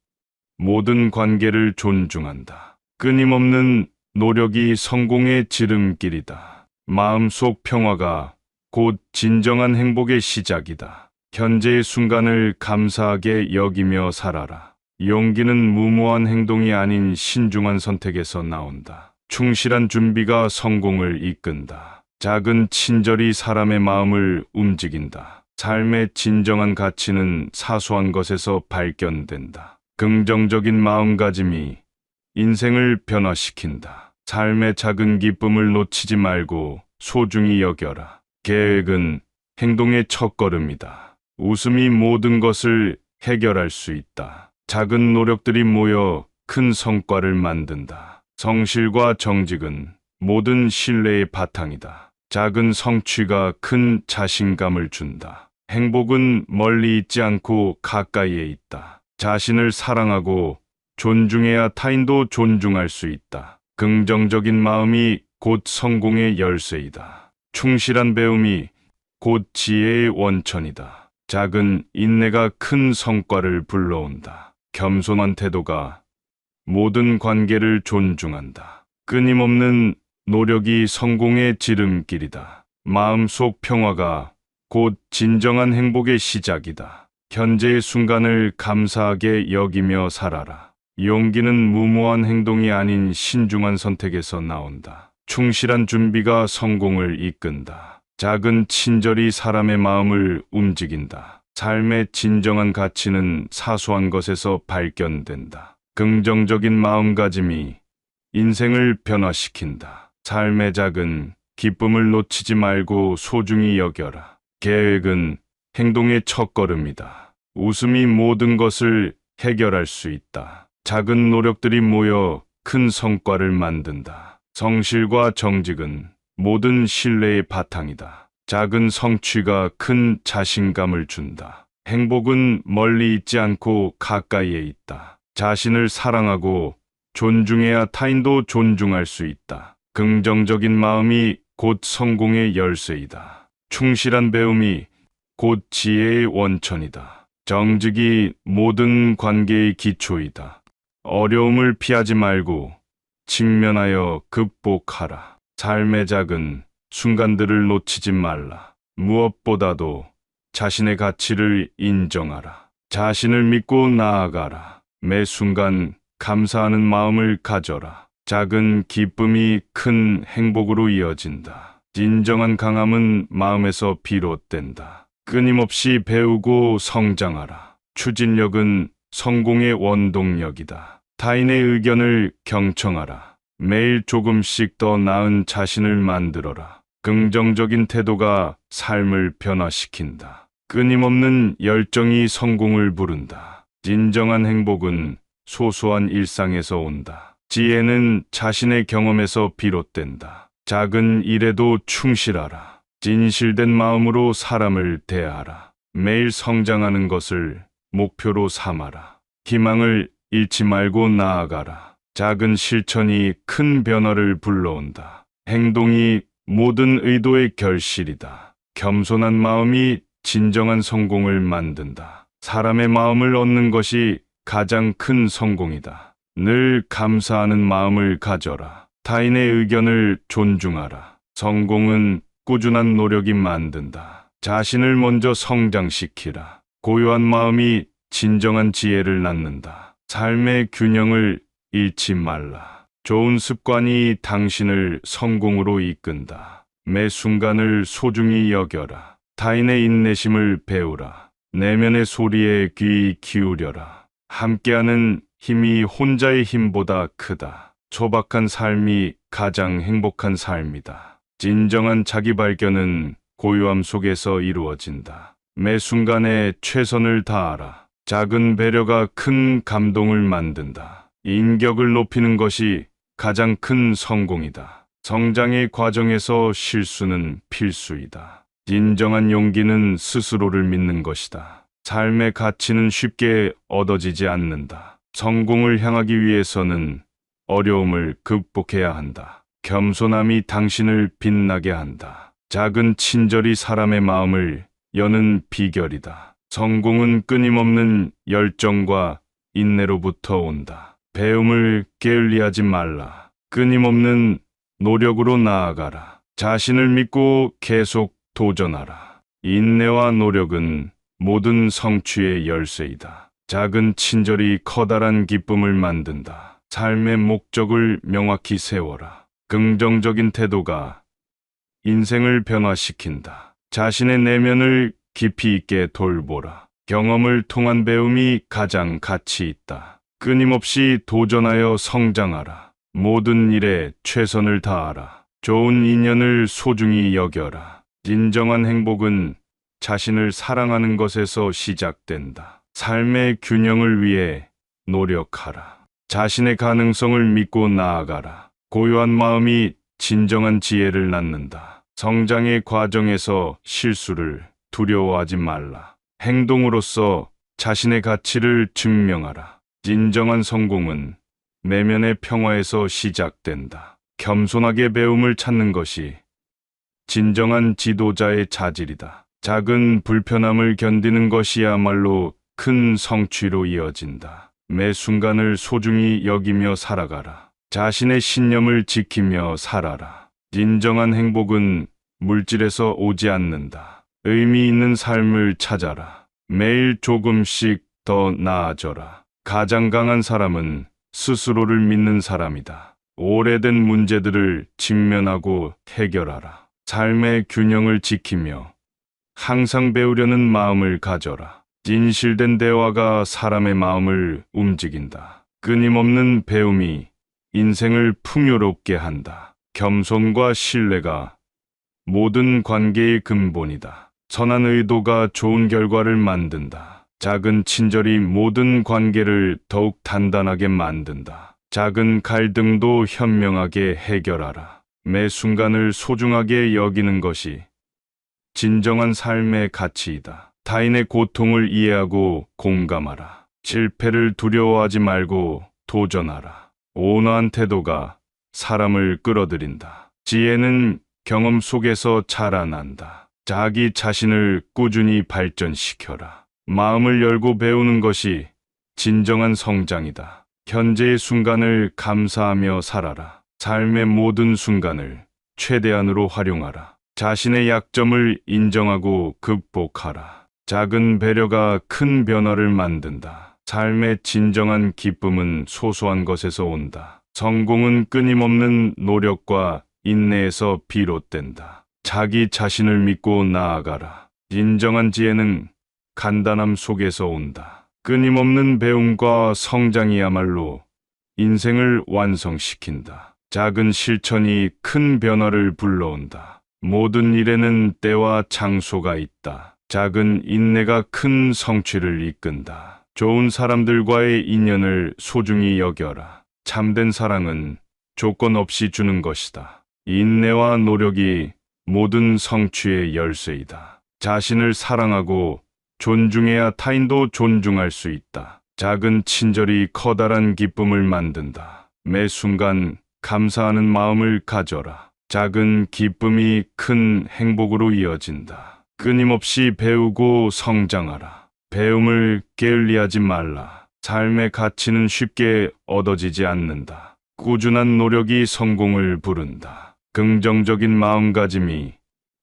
모든 관계를 존중한다. 끊임없는 노력이 성공의 지름길이다. 마음속 평화가 곧 진정한 행복의 시작이다. 현재의 순간을 감사하게 여기며 살아라. 용기는 무모한 행동이 아닌 신중한 선택에서 나온다. 충실한 준비가 성공을 이끈다. 작은 친절이 사람의 마음을 움직인다. 삶의 진정한 가치는 사소한 것에서 발견된다. 긍정적인 마음가짐이 인생을 변화시킨다. 삶의 작은 기쁨을 놓치지 말고 소중히 여겨라. 계획은 행동의 첫걸음이다. 웃음이 모든 것을 해결할 수 있다. 작은 노력들이 모여 큰 성과를 만든다. 성실과 정직은 모든 신뢰의 바탕이다. 작은 성취가 큰 자신감을 준다. 행복은 멀리 있지 않고 가까이에 있다. 자신을 사랑하고 존중해야 타인도 존중할 수 있다. 긍정적인 마음이 곧 성공의 열쇠이다. 충실한 배움이 곧 지혜의 원천이다. 작은 인내가 큰 성과를 불러온다. 겸손한 태도가 모든 관계를 존중한다. 끊임없는 노력이 성공의 지름길이다. 마음속 평화가 곧 진정한 행복의 시작이다. 현재의 순간을 감사하게 여기며 살아라. 용기는 무모한 행동이 아닌 신중한 선택에서 나온다. 충실한 준비가 성공을 이끈다. 작은 친절이 사람의 마음을 움직인다. 삶의 진정한 가치는 사소한 것에서 발견된다. 긍정적인 마음가짐이 인생을 변화시킨다. 삶의 작은 기쁨을 놓치지 말고 소중히 여겨라. 계획은 행동의 첫걸음이다. 웃음이 모든 것을 해결할 수 있다. 작은 노력들이 모여 큰 성과를 만든다. 성실과 정직은 모든 신뢰의 바탕이다. 작은 성취가 큰 자신감을 준다. 행복은 멀리 있지 않고 가까이에 있다. 자신을 사랑하고 존중해야 타인도 존중할 수 있다. 긍정적인 마음이 곧 성공의 열쇠이다. 충실한 배움이 곧 지혜의 원천이다. 정직이 모든 관계의 기초이다. 어려움을 피하지 말고 직면하여 극복하라. 삶의 작은 순간들을 놓치지 말라. 무엇보다도 자신의 가치를 인정하라. 자신을 믿고 나아가라. 매 순간 감사하는 마음을 가져라. 작은 기쁨이 큰 행복으로 이어진다. 진정한 강함은 마음에서 비롯된다. 끊임없이 배우고 성장하라. 추진력은 성공의 원동력이다. 타인의 의견을 경청하라. 매일 조금씩 더 나은 자신을 만들어라. 긍정적인 태도가 삶을 변화시킨다. 끊임없는 열정이 성공을 부른다. 진정한 행복은 소소한 일상에서 온다. 지혜는 자신의 경험에서 비롯된다. 작은 일에도 충실하라. 진실된 마음으로 사람을 대하라. 매일 성장하는 것을 목표로 삼아라. 희망을 잃지 말고 나아가라. 작은 실천이 큰 변화를 불러온다. 행동이 모든 의도의 결실이다. 겸손한 마음이 진정한 성공을 만든다. 사람의 마음을 얻는 것이 가장 큰 성공이다. 늘 감사하는 마음을 가져라. 타인의 의견을 존중하라. 성공은 꾸준한 노력이 만든다. 자신을 먼저 성장시키라. 고요한 마음이 진정한 지혜를 낳는다. 삶의 균형을 잃지 말라. 좋은 습관이 당신을 성공으로 이끈다. 매 순간을 소중히 여겨라. 타인의 인내심을 배우라. 내면의 소리에 귀 기울여라. 함께하는 힘이 혼자의 힘보다 크다. 소박한 삶이 가장 행복한 삶이다. 진정한 자기 발견은 고요함 속에서 이루어진다. 매 순간에 최선을 다하라. 작은 배려가 큰 감동을 만든다. 인격을 높이는 것이 가장 큰 성공이다. 성장의 과정에서 실수는 필수이다. 진정한 용기는 스스로를 믿는 것이다. 삶의 가치는 쉽게 얻어지지 않는다. 성공을 향하기 위해서는 어려움을 극복해야 한다. 겸손함이 당신을 빛나게 한다. 작은 친절이 사람의 마음을 여는 비결이다. 성공은 끊임없는 열정과 인내로부터 온다. 배움을 게을리하지 말라. 끊임없는 노력으로 나아가라. 자신을 믿고 계속 도전하라. 인내와 노력은 모든 성취의 열쇠이다. 작은 친절이 커다란 기쁨을 만든다. 삶의 목적을 명확히 세워라. 긍정적인 태도가 인생을 변화시킨다. 자신의 내면을 깊이 있게 돌보라. 경험을 통한 배움이 가장 가치 있다. 끊임없이 도전하여 성장하라. 모든 일에 최선을 다하라. 좋은 인연을 소중히 여겨라. 진정한 행복은 자신을 사랑하는 것에서 시작된다. 삶의 균형을 위해 노력하라. 자신의 가능성을 믿고 나아가라. 고요한 마음이 진정한 지혜를 낳는다. 성장의 과정에서 실수를 두려워하지 말라. 행동으로써 자신의 가치를 증명하라. 진정한 성공은 내면의 평화에서 시작된다. 겸손하게 배움을 찾는 것이 진정한 지도자의 자질이다. 작은 불편함을 견디는 것이야말로 큰 성취로 이어진다. 매 순간을 소중히 여기며 살아가라. 자신의 신념을 지키며 살아라. 진정한 행복은 물질에서 오지 않는다. 의미 있는 삶을 찾아라. 매일 조금씩 더 나아져라. 가장 강한 사람은 스스로를 믿는 사람이다. 오래된 문제들을 직면하고 해결하라. 삶의 균형을 지키며 항상 배우려는 마음을 가져라. 진실된 대화가 사람의 마음을 움직인다. 끊임없는 배움이 인생을 풍요롭게 한다. 겸손과 신뢰가 모든 관계의 근본이다. 선한 의도가 좋은 결과를 만든다. 작은 친절이 모든 관계를 더욱 단단하게 만든다. 작은 갈등도 현명하게 해결하라. 매 순간을 소중하게 여기는 것이 진정한 삶의 가치이다. 타인의 고통을 이해하고 공감하라. 실패를 두려워하지 말고 도전하라. 온화한 태도가 사람을 끌어들인다. 지혜는 경험 속에서 자라난다. 자기 자신을 꾸준히 발전시켜라. 마음을 열고 배우는 것이 진정한 성장이다. 현재의 순간을 감사하며 살아라. 삶의 모든 순간을 최대한으로 활용하라. 자신의 약점을 인정하고 극복하라. 작은 배려가 큰 변화를 만든다. 삶의 진정한 기쁨은 소소한 것에서 온다. 성공은 끊임없는 노력과 인내에서 비롯된다. 자기 자신을 믿고 나아가라. 진정한 지혜는 간단함 속에서 온다. 끊임없는 배움과 성장이야말로 인생을 완성시킨다. 작은 실천이 큰 변화를 불러온다. 모든 일에는 때와 장소가 있다. 작은 인내가 큰 성취를 이끈다. 좋은 사람들과의 인연을 소중히 여겨라. 참된 사랑은 조건 없이 주는 것이다. 인내와 노력이 모든 성취의 열쇠이다. 자신을 사랑하고 존중해야 타인도 존중할 수 있다. 작은 친절이 커다란 기쁨을 만든다. 매 순간 감사하는 마음을 가져라. 작은 기쁨이 큰 행복으로 이어진다. 끊임없이 배우고 성장하라. 배움을 게을리하지 말라. 삶의 가치는 쉽게 얻어지지 않는다. 꾸준한 노력이 성공을 부른다. 긍정적인 마음가짐이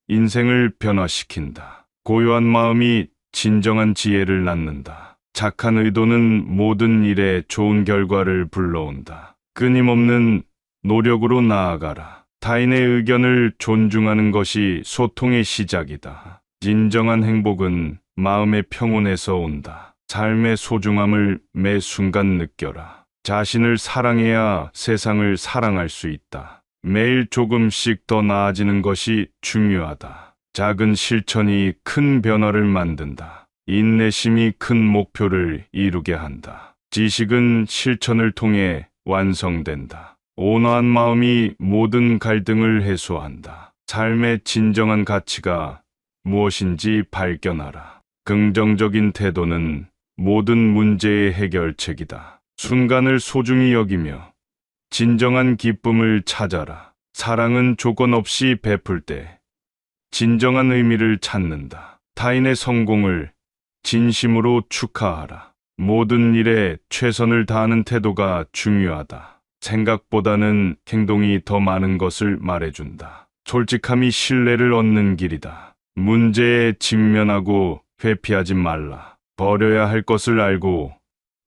인생을 변화시킨다. 고요한 마음이 진정한 지혜를 낳는다. 착한 의도는 모든 일에 좋은 결과를 불러온다. 끊임없는 노력으로 나아가라. 타인의 의견을 존중하는 것이 소통의 시작이다. 진정한 행복은 마음의 평온에서 온다. 삶의 소중함을 매 순간 느껴라. 자신을 사랑해야 세상을 사랑할 수 있다. 매일 조금씩 더 나아지는 것이 중요하다. 작은 실천이 큰 변화를 만든다. 인내심이 큰 목표를 이루게 한다. 지식은 실천을 통해 완성된다. 온화한 마음이 모든 갈등을 해소한다. 삶의 진정한 가치가 무엇인지 발견하라. 긍정적인 태도는 모든 문제의 해결책이다. 순간을 소중히 여기며 진정한 기쁨을 찾아라. 사랑은 조건 없이 베풀 때 진정한 의미를 찾는다. 타인의 성공을 진심으로 축하하라. 모든 일에 최선을 다하는 태도가 중요하다. 생각보다는 행동이 더 많은 것을 말해준다. 솔직함이 신뢰를 얻는 길이다. 문제에 직면하고 회피하지 말라. 버려야 할 것을 알고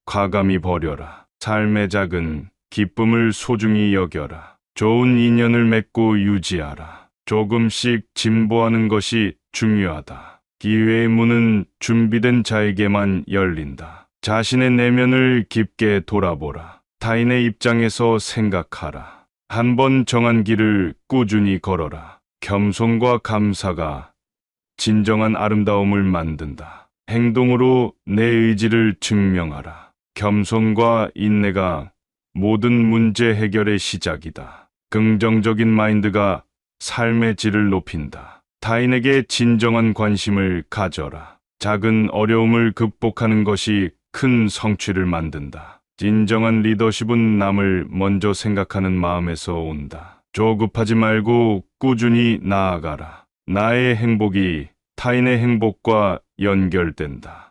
과감히 버려라. 삶의 작은 기쁨을 소중히 여겨라. 좋은 인연을 맺고 유지하라. 조금씩 진보하는 것이 중요하다. 기회의 문은 준비된 자에게만 열린다. 자신의 내면을 깊게 돌아보라. 타인의 입장에서 생각하라. 한 번 정한 길을 꾸준히 걸어라. 겸손과 감사가 진정한 아름다움을 만든다. 행동으로 내 의지를 증명하라. 겸손과 인내가 모든 문제 해결의 시작이다. 긍정적인 마인드가 삶의 질을 높인다. 타인에게 진정한 관심을 가져라. 작은 어려움을 극복하는 것이 큰 성취를 만든다. 진정한 리더십은 남을 먼저 생각하는 마음에서 온다. 조급하지 말고 꾸준히 나아가라. 나의 행복이 타인의 행복과 연결된다.